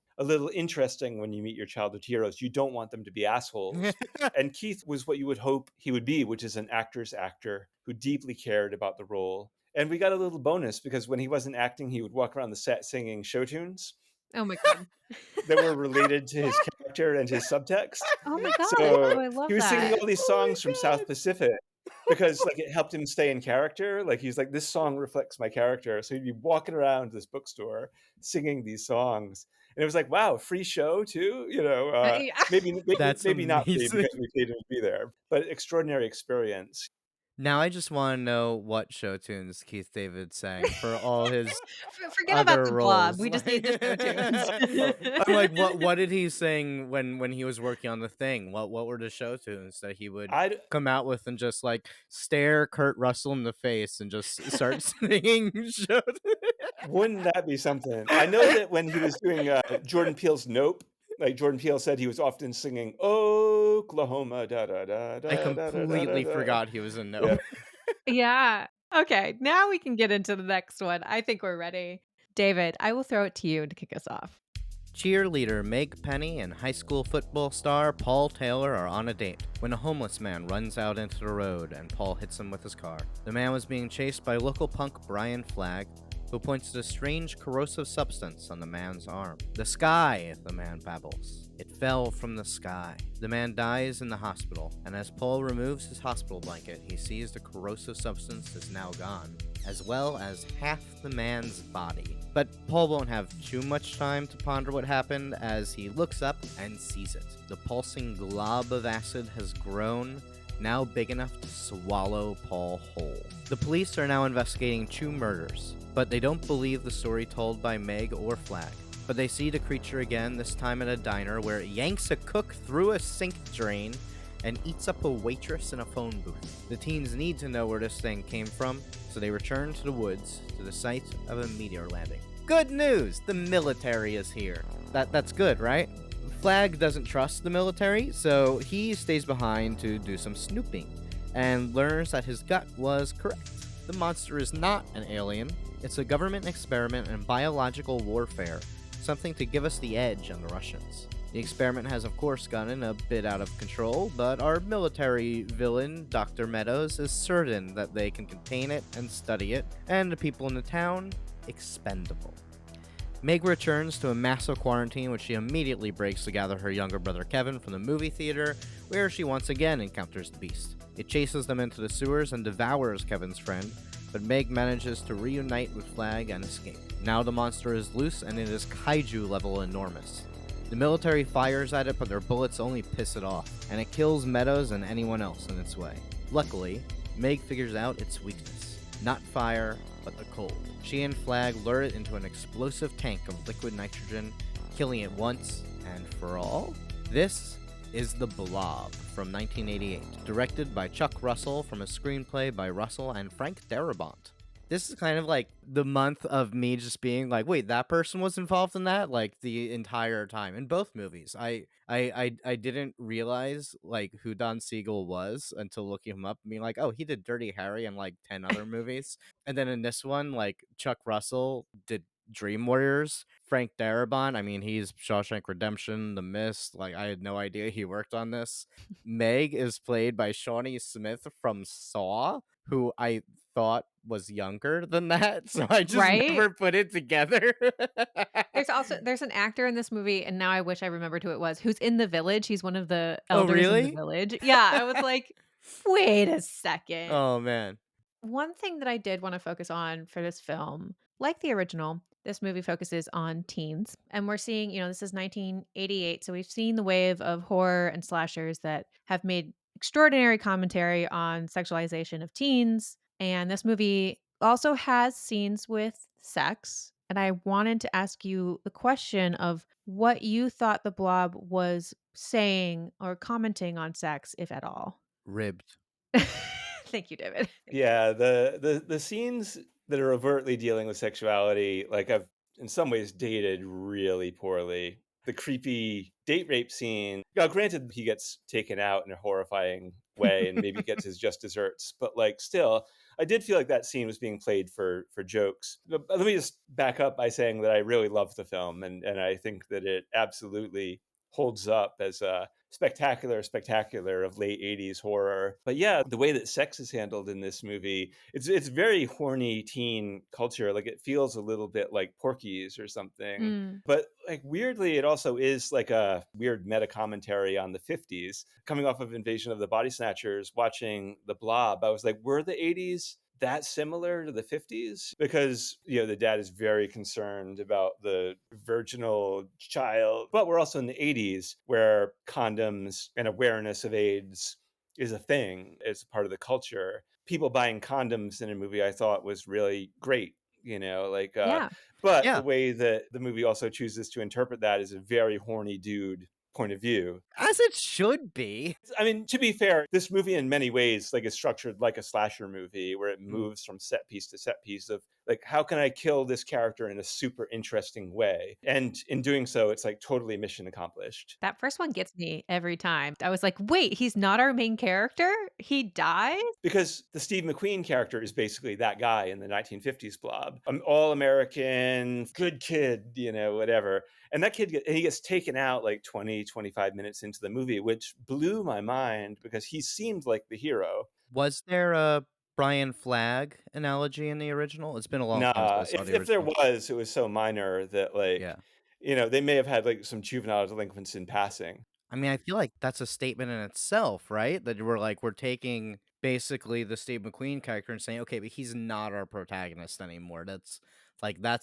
interesting when you meet your childhood heroes. You don't want them to be assholes. And Keith was what you would hope he would be, which is an actor's actor who deeply cared about the role. And we got a little bonus because when he wasn't acting, he would walk around the set singing show tunes Oh my God. that were related to his character and his subtext. Oh my God. So Oh, I love he was singing that. all these songs from South Pacific because like it helped him stay in character. Like he's like, this song reflects my character. So he'd be walking around this bookstore singing these songs. And it was like, wow, free show too. Yeah. That's maybe not free amazing. because we paid him to be there, but extraordinary experience. Now I just want to know what show tunes Keith David sang for all his Forget about other the Blob. roles. We just need the show tunes. I'm like, what did he sing when he was working on The Thing? What were the show tunes that he would come out with and just like stare Kurt Russell in the face and just start singing show tunes? Wouldn't that be something? I know that when he was doing Jordan Peele's Nope, like Jordan Peele said, he was often singing Oklahoma, da da da da. I da, da, da, completely da. forgot he was in Yeah. Nope. Yeah. Okay. Now we can get into the next one. I think we're ready. David, I will throw it to you to kick us off. Cheerleader Meg Penny and high school football star Paul Taylor are on a date when a homeless man runs out into the road and Paul hits him with his car. The man was being chased by local punk Brian Flagg, who points to a strange corrosive substance on the man's arm. The sky, the man babbles. It fell from the sky. The man dies in the hospital, and as Paul removes his hospital blanket, he sees the corrosive substance is now gone, as well as half the man's body. But Paul won't have too much time to ponder what happened as he looks up and sees it. The pulsing glob of acid has grown, now big enough to swallow Paul whole. The police are now investigating 2 murders, but they don't believe the story told by Meg or Flagg. But they see the creature again, this time at a diner where it yanks a cook through a sink drain and eats up a waitress in a phone booth. The teens need to know where this thing came from, so they return to the woods to the site of a meteor landing. Good news! The military is here. That's good, right? Flagg doesn't trust the military, so he stays behind to do some snooping and learns that his gut was correct. The monster is not an alien. It's a government experiment in biological warfare, something to give us the edge on the Russians. The experiment has of course gotten a bit out of control, but our military villain, Dr. Meadows, is certain that they can contain it and study it, and the people in the town, expendable. Meg returns to a massive quarantine, which she immediately breaks to gather her younger brother Kevin from the movie theater, where she once again encounters the beast. It chases them into the sewers and devours Kevin's friend, but Meg manages to reunite with Flagg and escape. Now the monster is loose and it is kaiju level enormous. The military fires at it, but their bullets only piss it off, and it kills Meadows and anyone else in its way. Luckily, Meg figures out its weakness. Not fire, but the cold. She and Flag lure it into an explosive tank of liquid nitrogen, killing it once and for all. This is The Blob from 1988, directed by Chuck Russell from a screenplay by Russell and Frank Darabont. This is kind of like the month of me just being like, wait, that person was involved in that, like, the entire time in both movies. I didn't realize like who Don Siegel was until looking him up and being like, oh, he did Dirty Harry and like 10 other movies. And then in this one, like, Chuck Russell did Dream Warriors. Frank Darabont, I mean, he's Shawshank Redemption, The Mist. Like, I had no idea he worked on this. Meg is played by Shawnee Smith from Saw, who I thought was younger than that, so I just Right? never put it together. There's an actor in this movie, and now I wish I remembered who it was, who's in The Village. He's one of the Oh, elders in The really? Village. Yeah, I was like, "Wait a second." Oh, man. One thing that I did wanna focus on for this film, like the original, this movie focuses on teens, and we're seeing, this is 1988, so we've seen the wave of horror and slashers that have made extraordinary commentary on sexualization of teens, and this movie also has scenes with sex, and I wanted to ask you the question of what you thought The Blob was saying or commenting on sex, if at all. Ribbed. Thank you, David. Thank you. Yeah, the scenes that are overtly dealing with sexuality, like, I've in some ways dated really poorly. The creepy date rape scene, now granted he gets taken out in a horrifying way and maybe gets his just desserts, but, like, still, I did feel like that scene was being played for jokes. But let me just back up by saying that I really love the film, and I think that it absolutely holds up as a spectacular of late 80s horror. But yeah, the way that sex is handled in this movie, it's very horny teen culture. Like, it feels a little bit like Porky's or something. Mm. But, like, weirdly, it also is like a weird meta commentary on the 50s. Coming off of Invasion of the Body Snatchers, watching The Blob, I was like, were the 80s that similar to the 50s? Because, the dad is very concerned about the virginal child, but we're also in the 80s where condoms and awareness of AIDS is a thing. It's part of the culture. People buying condoms in a movie, I thought, was really great. Yeah. But the Yeah, way that the movie also chooses to interpret that is a very horny dude point of view. as it should be. I mean, to be fair, this movie in many ways, like, is structured like a slasher movie where it Mm. moves from set piece to set piece of, like, how can I kill this character in a super interesting way? And in doing so, it's like totally mission accomplished. That first one gets me every time. I was like, "Wait, he's not our main character? He dies?" Because the Steve McQueen character is basically that guy in the 1950s Blob. All American, good kid, whatever. And that he gets taken out like 20, 25 minutes into the movie, which blew my mind because he seemed like the hero. Was there a Brian Flagg analogy in the original? It's been a long time since I Nah, saw the if there original. was, it was so minor that, like, Yeah. they may have had like some juvenile delinquents in passing. I mean, I feel like that's a statement in itself, right? That we're taking basically the Steve McQueen character and saying, okay, but he's not our protagonist anymore. That's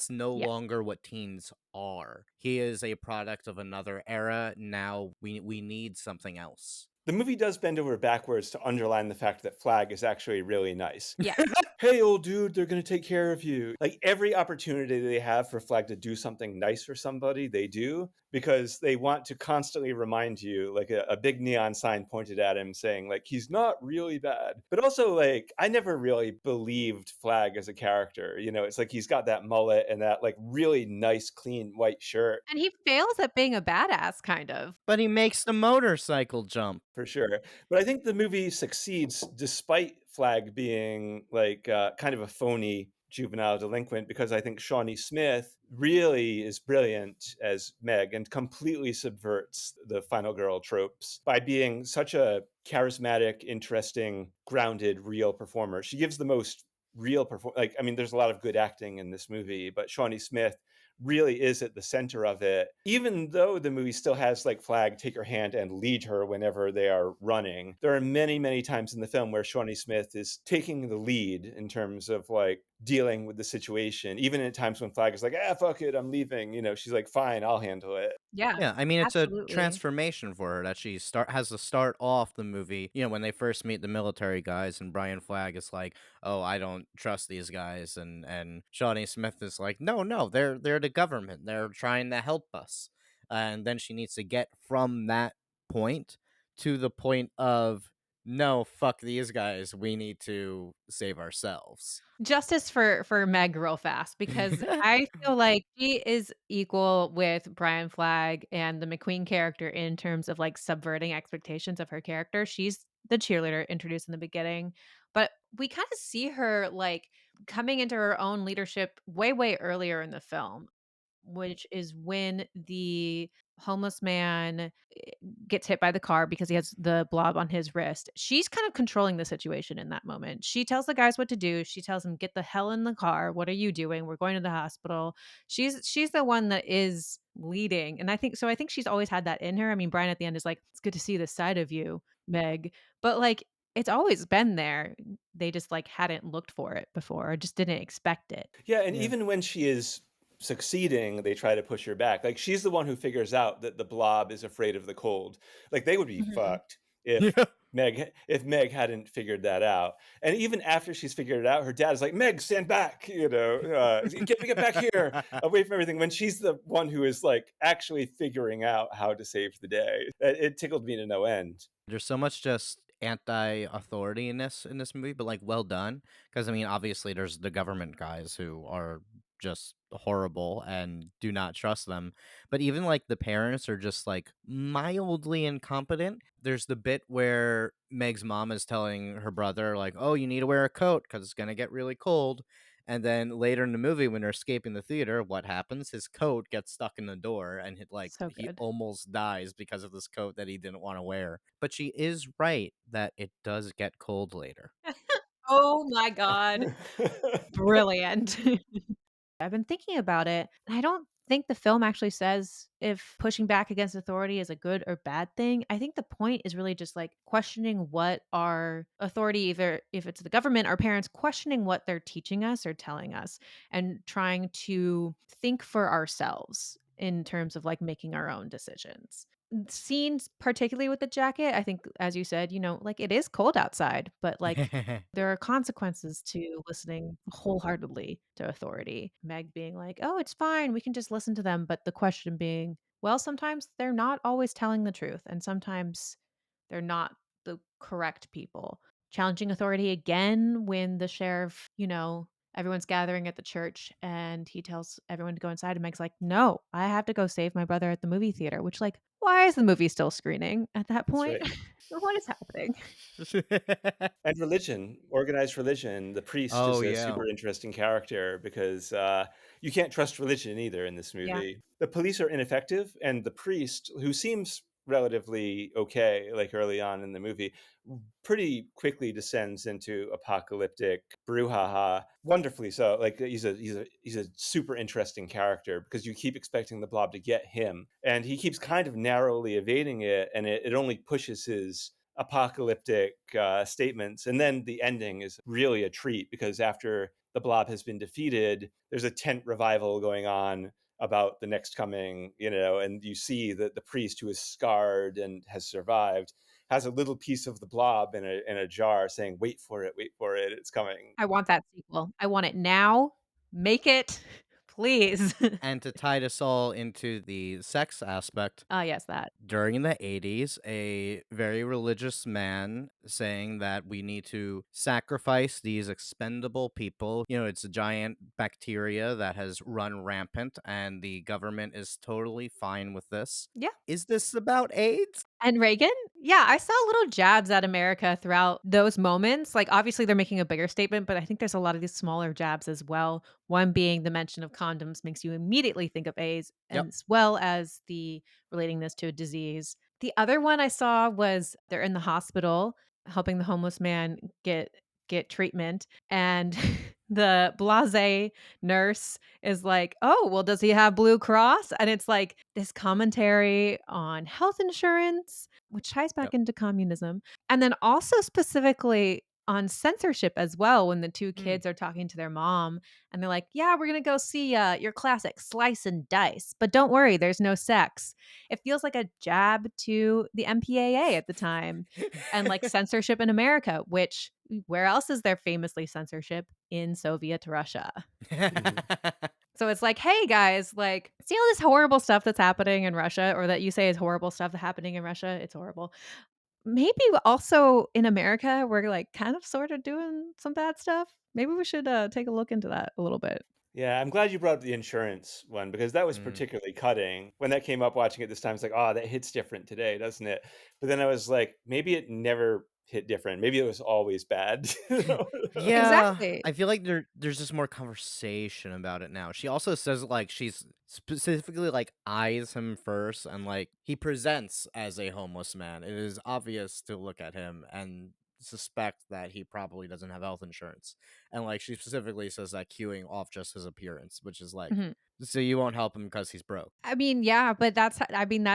no Yeah. longer what teens are. He is a product of another era. Now we need something else. The movie does bend over backwards to underline the fact that Flag is actually really nice. Yes. Hey, old dude, they're going to take care of you. Like, every opportunity they have for Flag to do something nice for somebody, they do, because they want to constantly remind you, like, a big neon sign pointed at him saying, like, he's not really bad. But also, like, I never really believed Flag as a character. It's like he's got that mullet and that, like, really nice, clean white shirt. And he fails at being a badass, kind of. But he makes the motorcycle jump. For sure. But I think the movie succeeds despite Flag being, like, kind of a phony juvenile delinquent, because I think Shawnee Smith really is brilliant as Meg and completely subverts the final girl tropes by being such a charismatic, interesting, grounded, real performer. She gives the most real like, I mean, there's a lot of good acting in this movie, but Shawnee Smith really is at the center of it, even though the movie still has, like, Flag take her hand and lead her whenever they are running. There are many, many times in the film where Shawnee Smith is taking the lead in terms of, like, dealing with the situation, even at times when Flag is like, "Ah, fuck it, I'm leaving." She's like, "Fine, I'll handle it." Yeah, Yeah, I mean, it's a absolutely. transformation for her that she has to start off the movie, when they first meet the military guys and Brian Flagg is like, "Oh, I don't trust these guys." And Shawnee Smith is like, "No, no, they're the government. They're trying to help us." And then she needs to get from that point to the point of, "No, fuck these guys. We need to save ourselves." Justice for Meg real fast because I feel like she is equal with Brian Flagg and the McQueen character in terms of, like, subverting expectations of her character. She's the cheerleader introduced in the beginning, but we kinda see her, like, coming into her own leadership way, way earlier in the film, which is when the homeless man gets hit by the car because he has the blob on his wrist. She's kind of controlling the situation in that moment. She tells the guys what to do. She tells them, "Get the hell in the car. What are you doing? We're going to the hospital." She's the one that is leading. And I think she's always had that in her. I mean, Brian at the end is like, "It's good to see this side of you, Meg." But like it's always been there. They just like hadn't looked for it before or just didn't expect it. Yeah, and Yeah. even when she is succeeding, they try to push her back. Like, she's the one who figures out that the blob is afraid of the cold. Like, they would be Mhm. fucked if Yeah. Meg hadn't figured that out. And even after she's figured it out, her dad is like, "Meg, stand back, get back here, away from everything." When she's the one who is like actually figuring out how to save the day, it tickled me to no end. There's so much just anti-authority in this movie, but like well done. Because I mean, obviously, there's the government guys who are just horrible and do not trust them. But even like the parents are just like mildly incompetent. There's the bit where Meg's mom is telling her brother like, "Oh, you need to wear a coat because it's gonna get really cold." And then later in the movie, when they're escaping the theater, what happens? His coat gets stuck in the door, and So he good. almost dies because of this coat that he didn't want to wear. But she is right that it does get cold later. Oh my god. Brilliant. I've been thinking about it, and I don't think the film actually says if pushing back against authority is a good or bad thing. I think the point is really just like questioning what our authority, either if it's the government, our parents, questioning what they're teaching us or telling us, and trying to think for ourselves in terms of like making our own decisions. Scenes, particularly with the jacket, I think, as you said, like it is cold outside, but like there are consequences to listening wholeheartedly to authority. Meg being like, "Oh, it's fine. We can just listen to them." But the question being, well, sometimes they're not always telling the truth, and sometimes they're not the correct people. Challenging authority again when the sheriff, everyone's gathering at the church and he tells everyone to go inside. And Meg's like, "No, I have to go save my brother at the movie theater," which, like, why is the movie still screening at that That's point? right. What is happening? And religion, organized religion, the priest Oh is a yeah. super interesting character because you can't trust religion either in this Yeah. movie. The police are ineffective, and the priest, who seems relatively okay, like early on in the movie, pretty quickly descends into apocalyptic brouhaha. Wonderfully so. Like, he's a super interesting character because you keep expecting the blob to get him, and he keeps kind of narrowly evading it, and it only pushes his apocalyptic statements. And then the ending is really a treat because after the blob has been defeated, there's a tent revival going on about the next coming, and you see that the priest, who is scarred and has survived, has a little piece of the blob in a jar saying, wait for it, it's coming." I want that sequel. I want it now. Make it, please. And to tie this all into the sex aspect, Ah, yes, that. during the 80s, a very religious man saying that we need to sacrifice these expendable people. It's a giant bacteria that has run rampant, and the government is totally fine with this. Yeah. Is this about AIDS? And Reagan? Yeah, I saw little jabs at America throughout those moments. Like, obviously, they're making a bigger statement, but I think there's a lot of these smaller jabs as well. One being the mention of condoms makes you immediately think of AIDS, Yep. as well as the relating this to a disease. The other one I saw was they're in the hospital helping the homeless man get treatment, and the blase nurse is like, "Oh, well, does he have Blue Cross?" And it's like this commentary on health insurance, which ties back Yep. into communism. And then also specifically on censorship as well when the 2 Hmm. kids are talking to their mom, and they're like, "Yeah, we're gonna go see, your classic Slice and Dice, but don't worry, there's no sex." It feels like a jab to the MPAA at the time and, like, censorship in America, which where else is there famously censorship? In Soviet Russia. Mhm. So it's like, "Hey, guys, like, see all this horrible stuff that's happening in Russia or that you say is horrible stuff that's happening in Russia? It's horrible. Maybe also in America, we're, like, kind of sorta doing some bad stuff. Maybe we should, take a look into that a little bit." Yeah, I'm glad you brought up the insurance one because that was Mm. particularly cutting. When that came up watching it this time, it's like, oh, that hits different today, doesn't it? But then I was like, maybe it never hit different. Maybe it was always bad. Yeah, Exactly. I feel like there's just more conversation about it now. She also says like she's specifically like eyes him first and like he presents as a homeless man. It is obvious to look at him and suspect that he probably doesn't have health insurance. And like she specifically says that queuing off just his appearance, which is like Mhm. so you won't help him because he's broke. I mean, yeah, but that's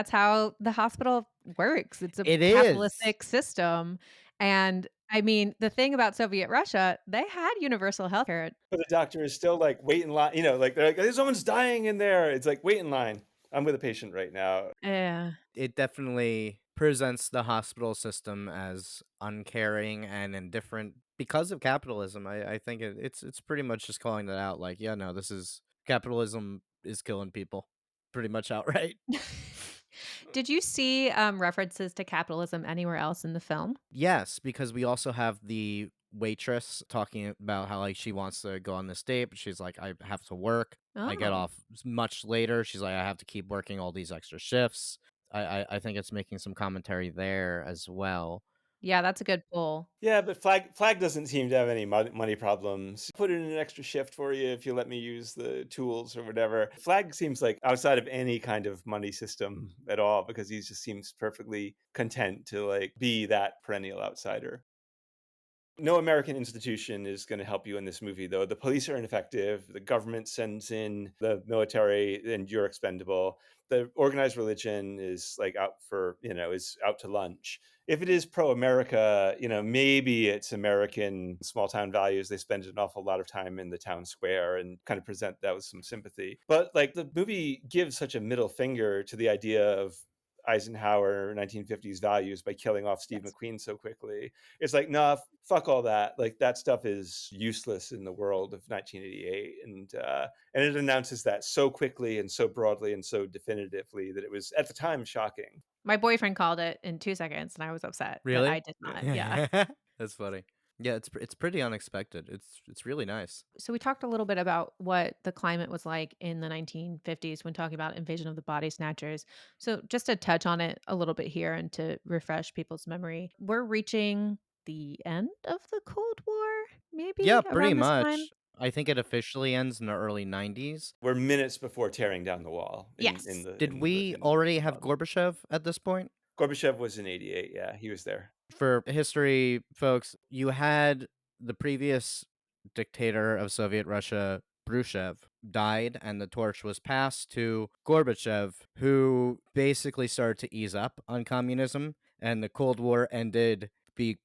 how the hospital works. It's a It is. capitalistic system, and, I mean, the thing about Soviet Russia, they had universal healthcare. But the doctor is still like, wait in line. Like they're like, someone's dying in there. It's like, wait in line. I'm with a patient right now. Yeah. It definitely presents the hospital system as uncaring and indifferent because of capitalism. I think it's pretty much just calling that out. Like, yeah, no, this is capitalism is killing people, pretty much outright. Did you see, references to capitalism anywhere else in the film? Yes, because we also have the waitress talking about how like she wants to go on this date, but she's like, I have to work. I get Oh. off much later. She's like, I have to keep working all these extra shifts. I think it's making some commentary there as well. Yeah, that's a good pull. Yeah, but Flag doesn't seem to have any money problems. Put in an extra shift for you if you let me use the tools or whatever. Flag seems like outside of any kind of money system at all because he just seems perfectly content to like be that perennial outsider. No American institution is going to help you in this movie, though. The police are ineffective. The government sends in the military, and you're expendable. The organized religion is like out for, is out to lunch. If it is pro America, maybe it's American small town values. They spend an awful lot of time in the town square and kind of present that with some sympathy. But like the movie gives such a middle finger to the idea of Eisenhower 1950s values by killing off Steve Yes. McQueen so quickly. It's like, nah, fuck all that. Like that stuff is useless in the world of 1988, and it announces that so quickly and so broadly and so definitively that it was at the time shocking. My boyfriend called it in 2 seconds, and I was upset, but I Really? did not, yeah. That's funny. Yeah, it's pretty unexpected. It's really nice. So we talked a little bit about what the climate was like in the 1950s when talking about Invasion of the Body Snatchers. So just to touch on it a little bit here and to refresh people's memory, we're reaching the end of the Cold War, Yeah, maybe pretty around this time? much. I think it officially ends in the early 90s. We're minutes before tearing down the wall Yes. Did we already have Blob. Gorbachev at this point? Gorbachev was in '88. Yeah, he was there. For history, folks, you had the previous dictator of Soviet Russia, Khrushchev, died, and the torch was passed to Gorbachev, who basically started to ease up on communism, and the Cold War ended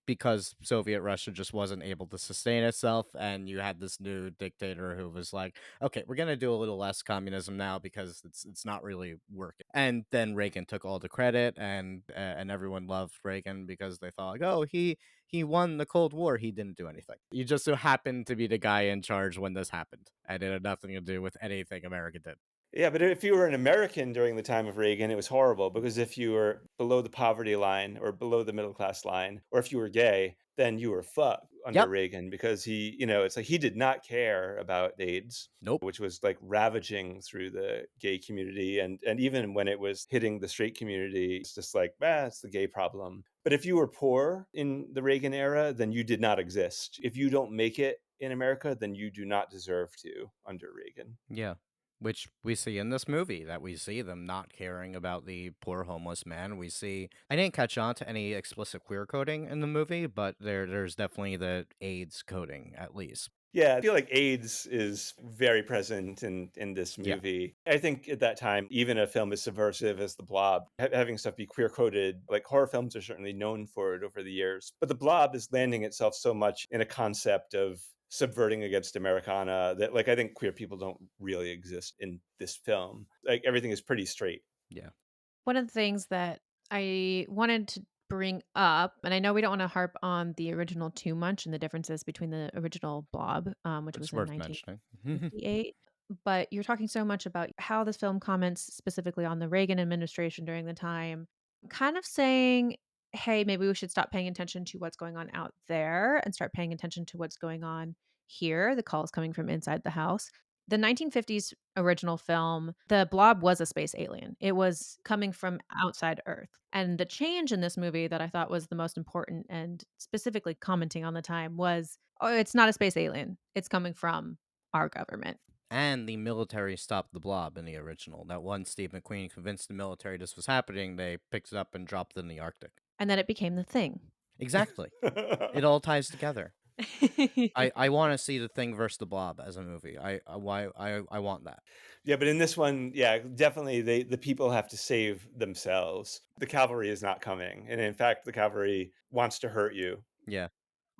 because Soviet Russia just wasn't able to sustain itself, and you had this new dictator who was like, "Okay, we're gonna do a little less communism now because it's not really working." And then Reagan took all the credit, and everyone loved Reagan because they thought, like, "Oh, he won the Cold War. He didn't do anything. You just so happened to be the guy in charge when this happened, and it had nothing to do with anything America did." Yeah, but if you were an American during the time of Reagan, it was horrible because if you were below the poverty line or below the middle class line, or if you were gay, then you were fucked under Yep. Reagan because it's like he did not care about AIDS, Nope. which was like ravaging through the gay community. And even when it was hitting the straight community, it's just like, it's the gay problem. But if you were poor in the Reagan era, then you did not exist. If you don't make it in America, then you do not deserve to under Reagan. Yeah. Which we see in this movie, that we see them not caring about the poor homeless man. We see I didn't catch on to any explicit queer coding in the movie, but there's definitely the AIDS coding at least. Yeah, I feel like AIDS is very present in this Yeah, movie. I think at that time, even a film as subversive as The Blob, having stuff be queer coded, like horror films are certainly known for it over the years. But The Blob is landing itself so much in a concept of subverting against Americana that, like, I think queer people don't really exist in this film. Like, everything is pretty straight. yeah. One of the things that I wanted to bring up, and I know we don't want to harp on the original too much and the differences between the original Blob, which It's was in worth mentioning. 1958, but you're talking so much about how this film comments specifically on the Reagan administration during the time, kind of saying, hey, maybe we should stop paying attention to what's going on out there and start paying attention to what's going on here. The call is coming from inside the house. The 1950s original film, the Blob was a space alien. It was coming from outside Earth. And the change in this movie that I thought was the most important and specifically commenting on the time was, oh, it's not a space alien. It's coming from our government. And the military stopped the Blob in the original. That once Steve McQueen convinced the military this was happening, they picked it up and dropped it in the Arctic. And then it became the thing. Exactly. It all ties together. I want to see the Thing versus the Blob as a movie. I want that. Yeah, but in this one, yeah, definitely the people have to save themselves. The cavalry is not coming. And in fact, the cavalry wants to hurt you. Yeah.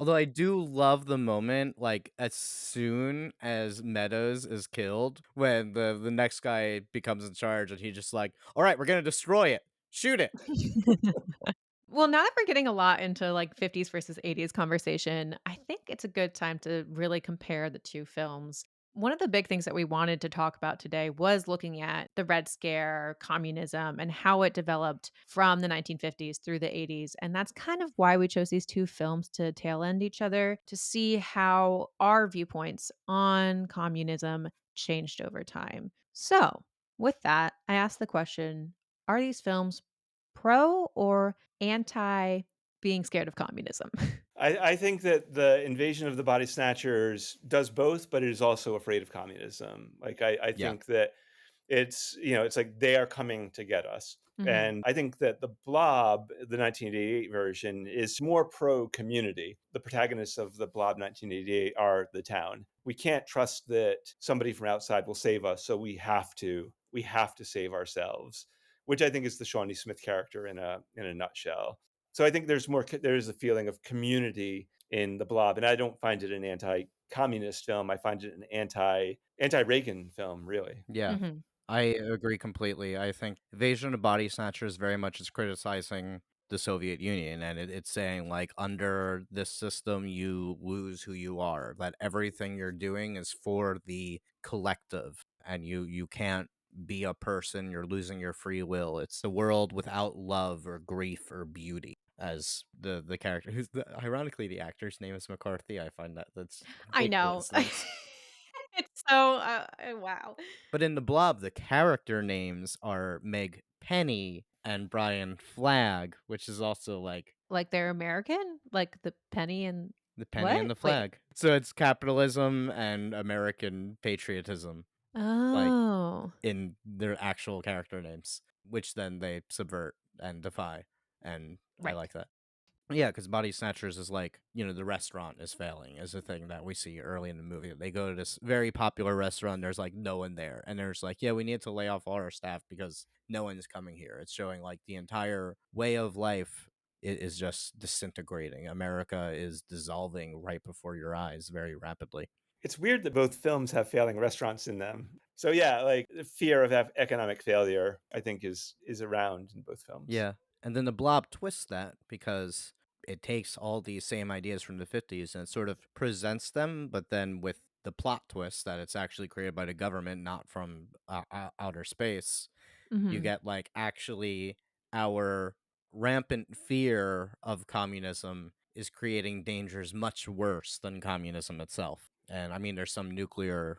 Although I do love the moment, like as soon as Meadows is killed, when the next guy becomes in charge, and he just like, all right, we're gonna destroy it, shoot it. Well, now that we're getting a lot into like 50s versus 80s conversation, I think it's a good time to really compare the two films. One of the big things that we wanted to talk about today was looking at the Red Scare, communism, and how it developed from the 1950s through the 80s. And that's kind of why we chose these two films to tail end each other to see how our viewpoints on communism changed over time. So, with that, I asked the question, are these films pro or anti being scared of communism? I think that the invasion of the body snatchers does both, but it is also afraid of communism. Like I Yeah, think that it's, it's like they are coming to get us. Mhm. And I think that the Blob, the 1988 version, is more pro community. The protagonists of the Blob 1988 are the town. We can't trust that somebody from outside will save us, so we have to save ourselves, which I think is the Shawnee Smith character in a nutshell. So I think there's a feeling of community in the Blob, and I don't find it an anti-communist film. I find it an anti-Reagan film, really. yeah. Mhm. I agree completely. I think Invasion of Body Snatchers very much is criticizing the Soviet Union, and it's saying like under this system you lose who you are. That everything you're doing is for the collective, and you can't be a person. You're losing your free will. It's the world without love or grief or beauty. As the character, ironically the actor's name is McCarthy. I find that's a I big know. coincidence. It's so, wow. But in the Blob, the character names are Meg Penny and Brian Flagg, which is also like Like, they're American? Like, the penny and the penny and what? the Wait. flag. So it's capitalism and American patriotism, like Oh. in their actual character names, which then they subvert and defy. And I Right. like that. Yeah, because Body Snatchers is like, the restaurant is failing is a thing that we see early in the movie. They go to this very popular restaurant, there's like no one there. And there's like, yeah, we need to lay off all our staff because no one's coming here. It's showing like the entire way of life is just disintegrating. America is dissolving right before your eyes very rapidly. It's weird that both films have failing restaurants in them. So yeah, like the fear of economic failure, I think is around in both films. Yeah. And then the Blob twists that because it takes all these same ideas from the 50s and it sort of presents them, but then with the plot twist that it's actually created by the government, not from outer space, you Mhm. get like actually our rampant fear of communism is creating dangers much worse than communism itself. And I mean, there's some nuclear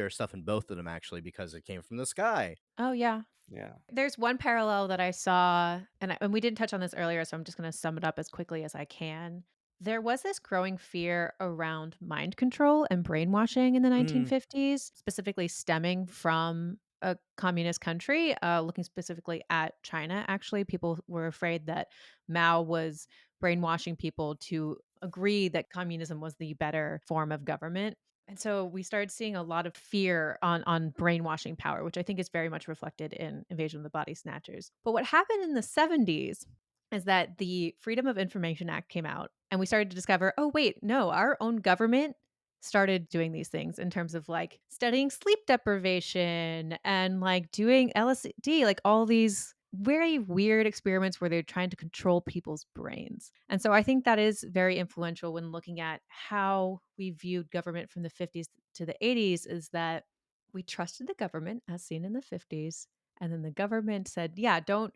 stuff in both of them actually because it came from the sky. Oh, yeah. Yeah. There's one parallel that I saw, and we didn't touch on this earlier, so I'm just gonna sum it up as quickly as I can. There was this growing fear around mind control and brainwashing in the Mm, 1950s, specifically stemming from a communist country, looking specifically at China. Actually, people were afraid that Mao was brainwashing people to agreed that communism was the better form of government. And so we started seeing a lot of fear on brainwashing power, which I think is very much reflected in Invasion of the Body Snatchers. But what happened in the 70s is that the Freedom of Information Act came out and we started to discover, oh wait, no, our own government started doing these things in terms of like studying sleep deprivation and like doing LSD, like all these very weird experiments where they're trying to control people's brains. And so I think that is very influential when looking at how we viewed government from the 50s to the 80s is that we trusted the government as seen in the 50s, and then the government said, "Yeah, don't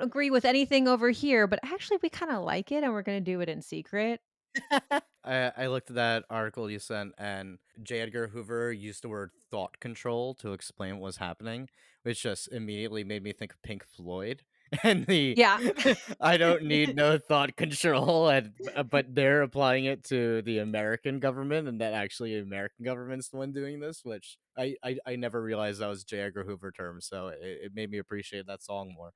agree with anything over here, but actually we kind of like it and we're going to do it in secret." I looked at that article you sent, and J. Edgar Hoover used the word thought control to explain what was happening, which just immediately made me think of Pink Floyd and the Yeah. I don't need no thought control, and but they're applying it to the American government, and that actually American government's the one doing this, which I never realized that was J. Edgar Hoover term, so it made me appreciate that song more.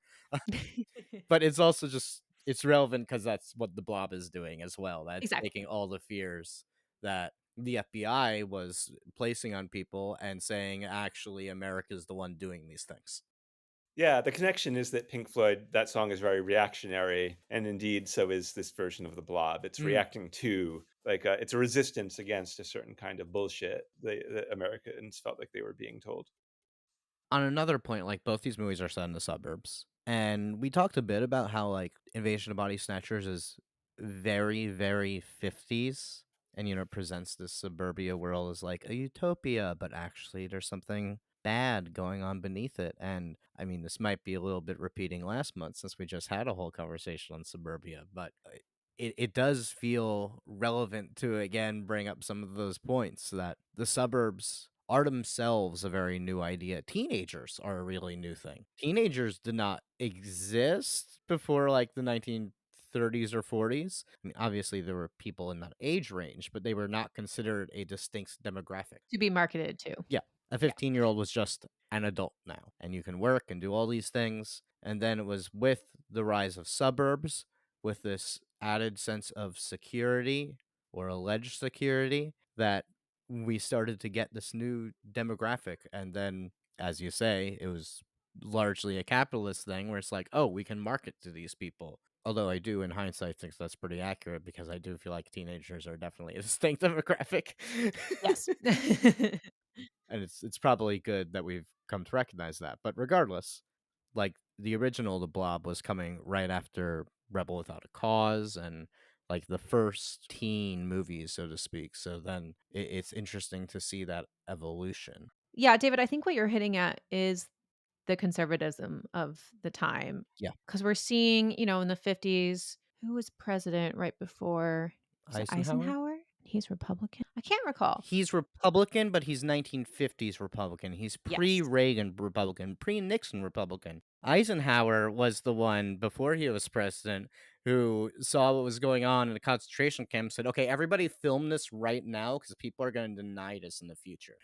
But it's also just it's relevant because that's what the Blob is doing as well. That's taking Exactly. all the fears that the FBI was placing on people and saying, actually, America's the one doing these things. Yeah, the connection is that Pink Floyd, that song is very reactionary, and indeed, so is this version of the Blob. It's Mm. reacting to, like, it's a resistance against a certain kind of bullshit that Americans felt like they were being told. On another point, like both these movies are set in the suburbs. And we talked a bit about how like Invasion of Body Snatchers is very, very 50s. And it presents this suburbia world as like a utopia, but actually there's something bad going on beneath it. And I mean, this might be a little bit repeating last month since we just had a whole conversation on suburbia, but it does feel relevant to again bring up some of those points that the suburbs are themselves a very new idea. Teenagers are a really new thing. Teenagers did not exist before like the 1930s or 40s. I mean, obviously there were people in that age range, but they were not considered a distinct demographic. To be marketed to. Yeah. A Yeah. 15-year-old was just an adult now, and you can work and do all these things. And then it was with the rise of suburbs, with this added sense of security or alleged security, that we started to get this new demographic. And then, as you say, it was largely a capitalist thing where it's like, oh, we can market to these people. Although I do, in hindsight, think that's pretty accurate because I do feel like teenagers are definitely a distinct demographic. Yes. And it's probably good that we've come to recognize that. But regardless, like the original The Blob was coming right after Rebel Without a Cause and like the first teen movies, so to speak. So then it's interesting to see that evolution. Yeah, David, I think what you're hitting at is the conservatism of the time. Yeah. Because 'cause we're seeing, in the 50s, who was president right before? Was it Eisenhower? Eisenhower? He's Republican? I can't recall. He's Republican, but he's 1950s Republican. He's Yes. pre-Reagan Republican, pre-Nixon Republican. Eisenhower was the one before he was president who saw what was going on in the concentration camp and said, "Okay, everybody film this right now because people are going to deny this in the future."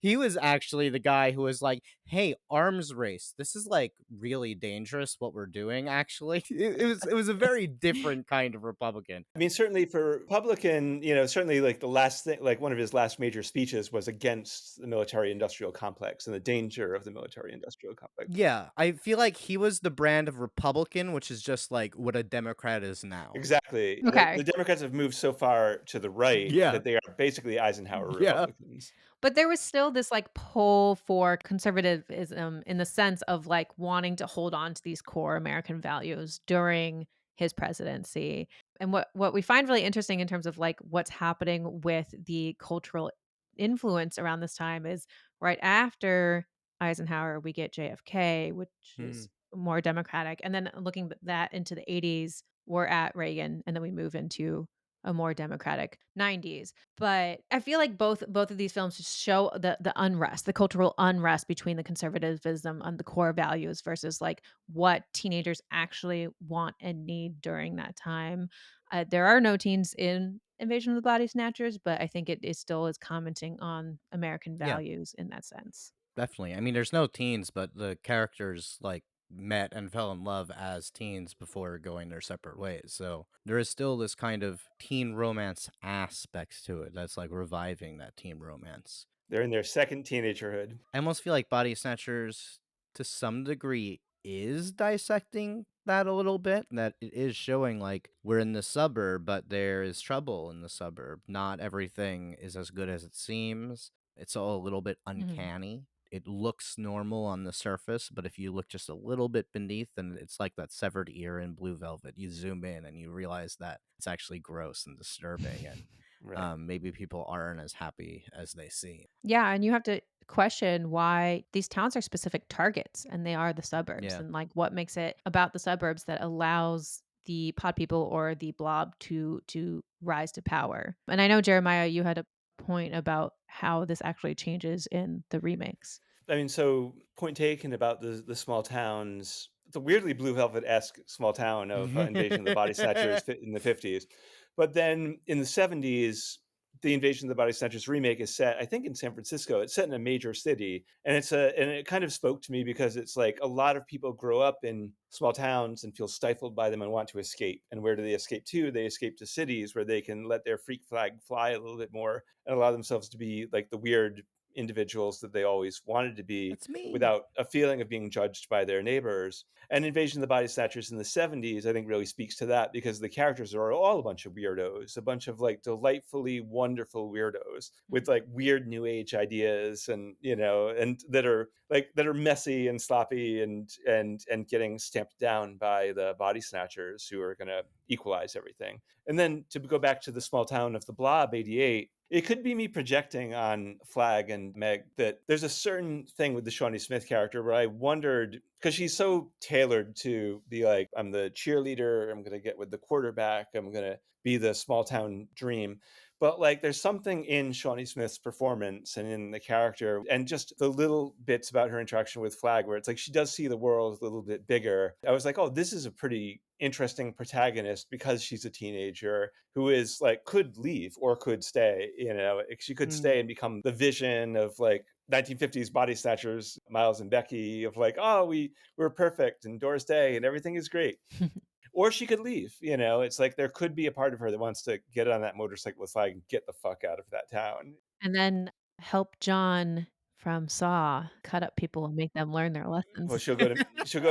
He was actually the guy who was like, "Hey, arms race. This is like really dangerous what we're doing actually." It was a very different kind of Republican. I mean, certainly for Republican, certainly like the last thing, like one of his last major speeches was against the military industrial complex and the danger of the military industrial complex. Yeah, I feel like he was the brand of Republican, which is just like what a Democrat is now. Exactly. The Okay. Democrats have moved so far to the right Yeah, that they are basically Eisenhower yeah, Republicans. But there was still this like pull for conservatism in the sense of like wanting to hold on to these core American values during his presidency. And what we find really interesting in terms of like what's happening with the cultural influence around this time is right after Eisenhower, we get JFK, which mm, is more democratic. And then looking that into the 80s, we're at Reagan, and then we move into a more democratic 90s. But I feel like both of these films just show the unrest, the cultural unrest between the conservatism and the core values versus like what teenagers actually want and need during that time. There are no teens in Invasion of the Body Snatchers, but I think it still is commenting on American yeah, values in that sense. definitely. I mean, there's no teens, but the characters like met and fell in love as teens before going their separate ways. So there is still this kind of teen romance aspect to it that's like reviving that teen romance. They're in their second teenagerhood. I almost feel like Body Snatchers, to some degree, is dissecting that a little bit. That it is showing like we're in the suburb, but there is trouble in the suburb. Not everything is as good as it seems. It's all a little bit Mhm. uncanny. It looks normal on the surface, but if you look just a little bit beneath, then it's like that severed ear in Blue Velvet. You zoom in and you realize that it's actually gross and disturbing, and Right. maybe people aren't as happy as they seem. Yeah, and you have to question why these towns are specific targets and they are the suburbs, Yeah. and like what makes it about the suburbs that allows the pod people or the blob to rise to power. And I know, Jeremiah, you had a point about how this actually changes in the remakes. I mean, so point taken about the small towns. It's a weirdly Blue Velvet-esque small town of Invasion of the Body Snatchers in the 50s. But then in the 70s, the Invasion of the Body Snatchers remake is set, I think, in San Francisco. It's set in a major city. And it kind of spoke to me because it's like a lot of people grow up in small towns and feel stifled by them and want to escape. And where do they escape to? They escape to cities where they can let their freak flag fly a little bit more and allow themselves to be like the weird individuals that they always wanted to be That's me. without a feeling of being judged by their neighbors. And Invasion of the Body Snatchers in the 70s, I think, really speaks to that because the characters are all a bunch of weirdos, a bunch of like delightfully wonderful weirdos with like weird new age ideas and, and that are messy and sloppy and getting stamped down by the body snatchers who are going to equalize everything. And then to go back to the small town of the Blob 88, it could be me projecting on Flag and Meg that there's a certain thing with the Shawnee Smith character where I wondered, because she's so tailored to be like, I'm the cheerleader, I'm going to get with the quarterback, I'm going to be the small town dream. But like, there's something in Shawnee Smith's performance and in the character and just the little bits about her interaction with Flag where it's like she does see the world a little bit bigger. I was like, oh, this is a pretty interesting protagonist because she's a teenager who is like could leave or could stay. She could Mm. stay and become the vision of like 1950s body snatchers, Miles and Becky, of like, oh, we're perfect and Doris Day and everything is great. Or she could leave. It's like there could be a part of her that wants to get on that motorcycle with Flag and get the fuck out of that town. And then help John from Saw cut up people and make them learn their Well, lessons. she'll go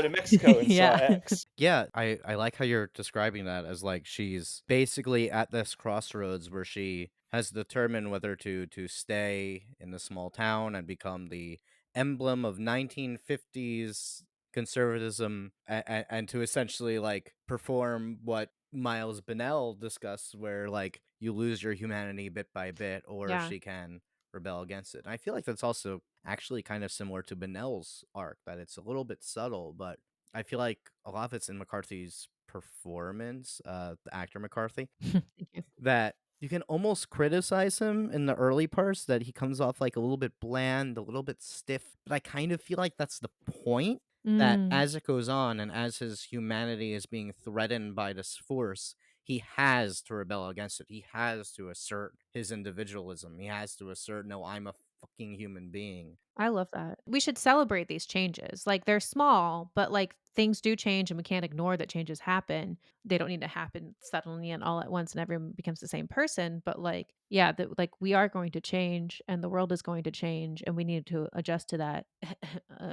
to Mexico and Saw Yeah. X. Yeah, I like how you're describing that as like she's basically at this crossroads where she has determined whether to stay in the small town and become the emblem of 1950s conservatism and to essentially like perform what Miles Bennell discussed where like you lose your humanity bit by bit, or Yeah. she can rebel against it. And I feel like that's also actually kind of similar to Bennell's arc, that it's a little bit subtle, but I feel like a lot of it's in McCarthy's performance, the actor McCarthy, Thank you. that you can almost criticize him in the early parts that he comes off like a little bit bland, a little bit stiff, but I kind of feel like that's the point, that Mm. as it goes on and as his humanity is being threatened by this force, he has to rebel against it. He has to assert his individualism. He has to assert, no, I'm a fucking human being. I love that. We should celebrate these changes. Like, they're small, but, like, things do change, and we can't ignore that changes happen. They don't need to happen suddenly and all at once and everyone becomes the same person, but, like, yeah, that like, we are going to change, and the world is going to change, and we need to adjust to that,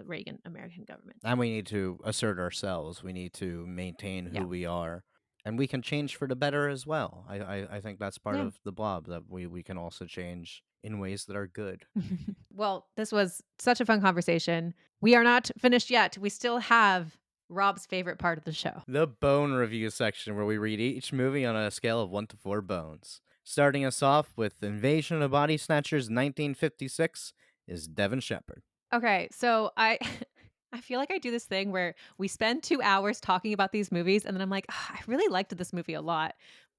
Reagan American government. And we need to assert ourselves. We need to maintain Yeah. who we are. And we can change for the better as well. I think that's part Yeah. of the blob, that we can also change in ways that are good. Well, this was such a fun conversation. We are not finished yet. We still have Rob's favorite part of the show. The bone review section, where we read each movie on a scale of 1 to 4 bones. Starting us off with Invasion of Body Snatchers 1956 is Devin Shepard. Okay, so I I feel like I do this thing where we spend 2 hours talking about these movies, and then I'm like, "Ah, I really liked this movie a lot,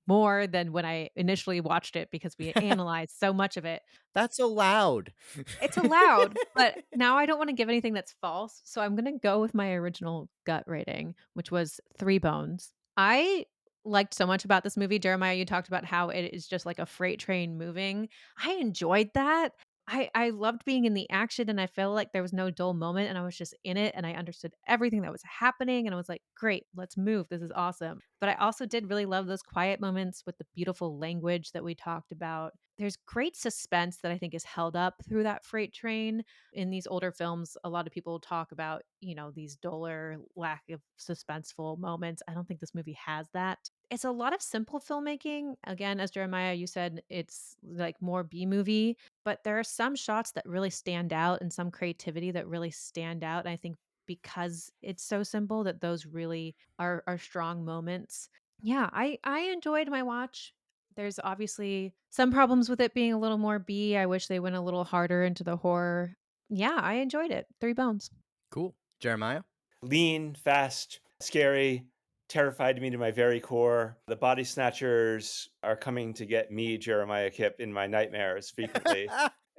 more than when I initially watched it because we analyzed so much of it." That's allowed. It's allowed, but now I don't wanna give anything that's false, so I'm gonna go with my original gut rating, which was 3 bones. I liked so much about this movie. Jeremiah, you talked about how it is just like a freight train moving. I enjoyed that. I loved being in the action, and I felt like there was no dull moment, and I was just in it, and I understood everything that was happening, and I was like, "Great, let's move. This is awesome." But I also did really love those quiet moments with the beautiful language that we talked about. There's great suspense that I think is held up through that freight train. In these older films, a lot of people talk about, these duller, lack of suspenseful moments. I don't think this movie has that. It's a lot of simple filmmaking. Again, as Jeremiah, you said, it's like more B movie, but there are some shots that really stand out and some creativity that really stand out. And I think because it's so simple that those really are strong moments. Yeah, I enjoyed my watch. There's obviously some problems with it being a little more B. I wish they went a little harder into the horror. Yeah, I enjoyed it. 3 bones. Cool. Jeremiah? Lean, fast, scary, terrified me to my very core. The body snatchers are coming to get me, Jeremiah Kipp, in my nightmares frequently.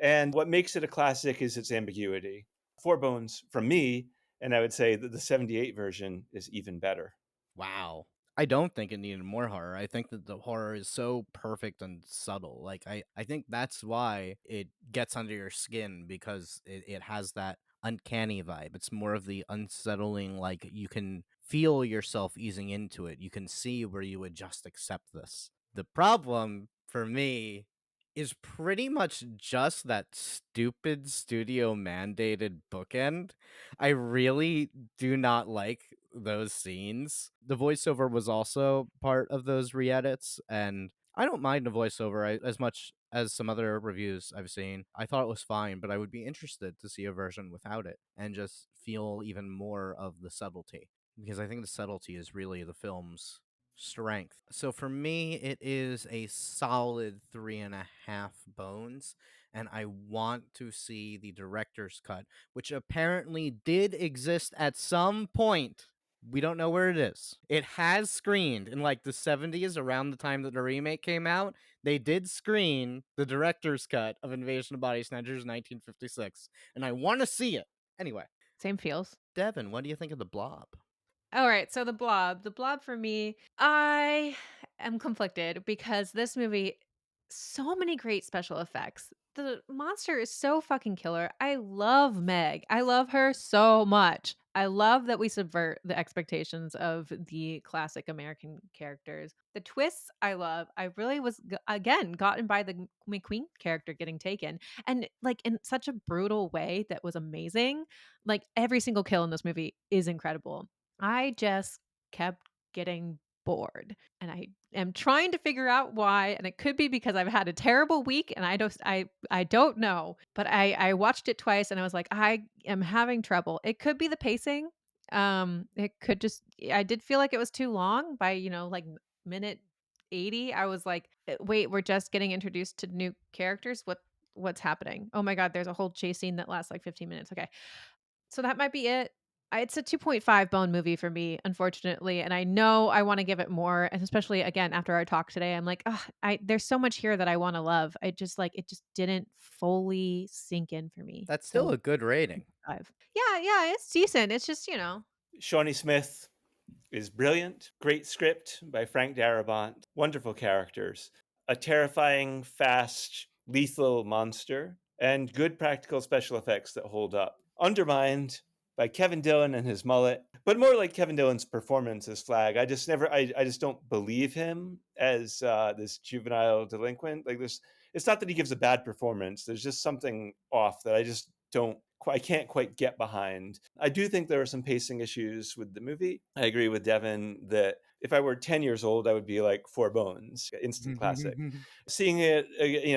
And what makes it a classic is its ambiguity. Four bones from me, and I would say that the 78 version is even better. Wow. I don't think it needed more horror. I think that the horror is so perfect and subtle. Like I think that's why it gets under your skin because it has that uncanny vibe. It's more of the unsettling, like you can feel yourself easing into it. You can see where you would just accept this. The problem for me is pretty much just that stupid studio mandated bookend. I really do not like those scenes. The voiceover was also part of those re-edits, and I don't mind the voiceover as much as some other reviews I've seen. I thought it was fine, but I would be interested to see a version without it and just feel even more of the subtlety because I think the subtlety is really the film's strength. So for me, it is a solid 3.5 bones, and I want to see the director's cut, which apparently did exist at some point. We don't know where it is. It has screened in like the 70s, around the time that the remake came out. They did screen the director's cut of Invasion of Body Snatchers 1956, and I want to see it. Anyway, Same feels. Devin, what do you think of the Blob? All right, so the Blob. The Blob for me, I am conflicted because this movie, so many great special effects. The monster is so fucking killer. I love Meg. I love her so much. I love that we subvert the expectations of the classic American characters. The twists I love. I really was again gotten by the McQueen character getting taken, and like in such a brutal way that was amazing. Like every single kill in this movie is incredible. I just kept getting bored, and I am trying to figure out why, and it could be because I've had a terrible week and I don't know, but I watched it twice and I was like, I am having trouble. It could be the pacing. It could just I did feel like it was too long by, like minute 80. I was like, wait, we're just getting introduced to new characters. What's happening? Oh my god, there's a whole chase scene that lasts like 15 minutes. Okay. So that might be it. It's a 2.5 bone movie for me, unfortunately, and I know I wanna give it more, and especially, again, after our talk today, I'm like, "Ugh, I there's so much here that I wanna love." It just didn't fully sink in for me. That's still So, a good rating. 5. Yeah, yeah, it's decent. It's just, Shawnee Smith is brilliant. Great script by Frank Darabont. Wonderful characters. A terrifying, fast, lethal monster. And good practical special effects that hold up. Undermined by Kevin Dillon and his mullet, but more like Kevin Dillon's performance as Flag. I just don't believe him as this juvenile delinquent. Like this, it's not that he gives a bad performance. There's just something off that I just don't I can't quite get behind. I do think there are some pacing issues with the movie. I agree with Devin that if I were 10 years old, I would be like Four Bones, instant classic. Seeing it,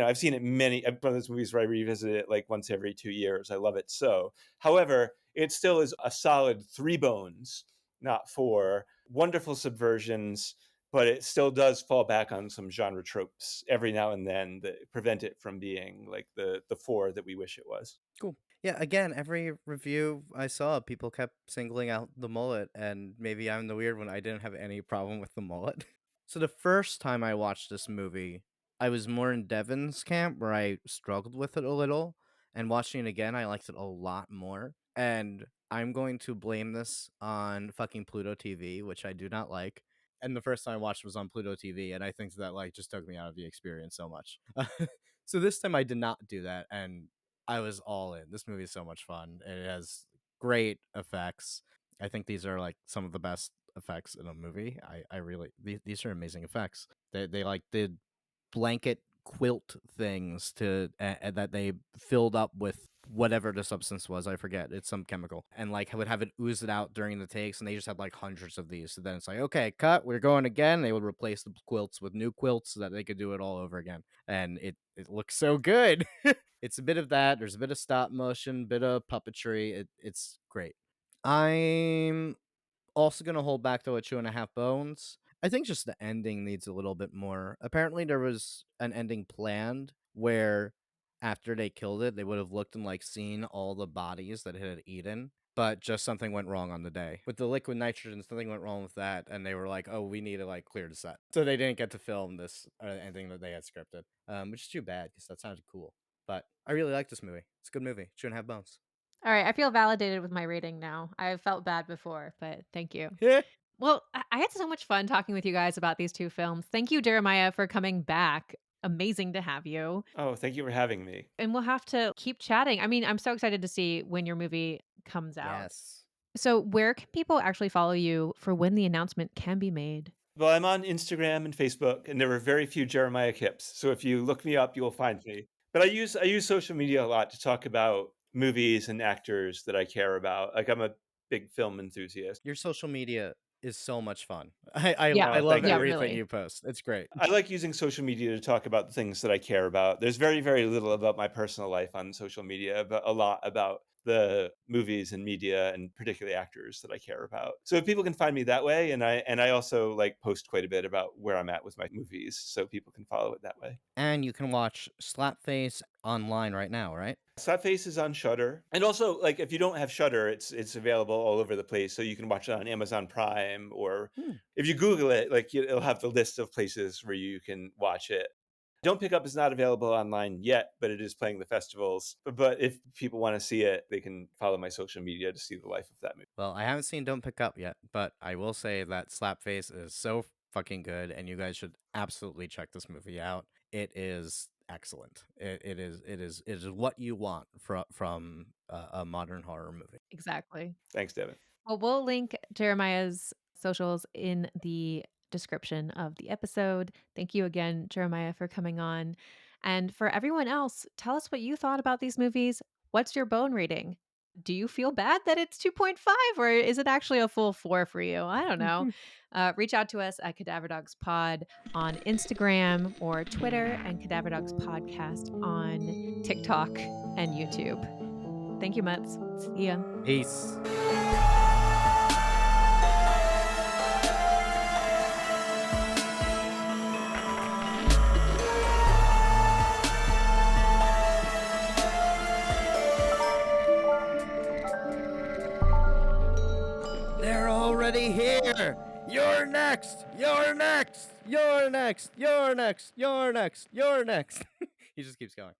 I've seen it one of those movies where I revisit it like once every 2 years. I love it so. However, it still is a solid 3 bones, not four. Wonderful subversions, but it still does fall back on some genre tropes every now and then that prevent it from being like the four that we wish it was. Cool. Yeah, again, every review I saw, people kept singling out the mullet, and maybe I'm the weird one. I didn't have any problem with the mullet. So the first time I watched this movie, I was more in Devin's camp where I struggled with it a little, and watching it again, I liked it a lot more. And I'm going to blame this on fucking Pluto TV, which I do not like. And the first time I watched was on Pluto TV, and I think that like just took me out of the experience so much. So this time I did not do that, and I was all in. This movie is so much fun. It has great effects. I think these are like some of the best effects in a movie. I really these are amazing effects. They like did blanket quilt things to that they filled up with whatever the substance was. I forget. It's some chemical, and like would have it ooze it out during the takes. And they just had like hundreds of these. So then it's like, okay, cut. We're going again. They would replace the quilts with new quilts so that they could do it all over again. And it looks so good. It's a bit of that. There's a bit of stop motion, bit of puppetry. It's great. I'm also gonna hold back though at 2.5 Bones. I think just the ending needs a little bit more. Apparently, there was an ending planned where after they killed it, they would have looked and like seen all the bodies that it had eaten, but just something went wrong on the day with the liquid nitrogen. Something went wrong with that, and they were like, "Oh, we need to like clear the set," so they didn't get to film this ending that they had scripted, which is too bad because that sounded cool. But I really like this movie. It's a good movie. 2.5 Bones. All right, I feel validated with my rating now. I felt bad before, but thank you. Well, I had so much fun talking with you guys about these two films. Thank you, Jeremiah, for coming back. Amazing to have you. Oh, thank you for having me. And we'll have to keep chatting. I mean, I'm so excited to see when your movie comes out. Yes. So, where can people actually follow you for when the announcement can be made? Well, I'm on Instagram and Facebook, and there are very few Jeremiah Kipps. So if you look me up, you'll find me. But I use social media a lot to talk about movies and actors that I care about. Like I'm a big film enthusiast. Your social media is so much fun. I Yeah. I Oh, love thank Yeah, you. everything really. you post. It's great. I like using social media to talk about the things that I care about. There's very, very little about my personal life on social media, but a lot about the movies and media and particularly actors that I care about. So if people can find me that way, and I also like post quite a bit about where I'm at with my movies, so people can follow it that way. And you can watch Slapface online right now, right? Slapface is on Shutter, and also like if you don't have Shutter, it's available all over the place. So you can watch it on Amazon Prime, or Hmm. if you Google it, like it'll have the list of places where you can watch it. Don't Pick Up is not available online yet, but it is playing the festivals. But if people want to see it, they can follow my social media to see the life of that movie. Well, I haven't seen Don't Pick Up yet, but I will say that Slapface is so fucking good, and you guys should absolutely check this movie out. It is excellent. It is what you want from a modern horror movie. Exactly. Thanks, Devin. Well, we'll link Jeremiah's socials in the description of the episode. Thank you again, Jeremiah, for coming on. And for everyone else, tell us what you thought about these movies. What's your bone rating? Do you feel bad that it's 2.5 or is it actually a full 4 for you? I don't know. Reach out to us at Cadaver Dogs Pod on Instagram or Twitter and Cadaver Dogs Podcast on TikTok and YouTube. Thank you, Mutz. See ya. Peace. They're already here. You're next. You're next. You're next. You're next. You're next. You're next. He just keeps going.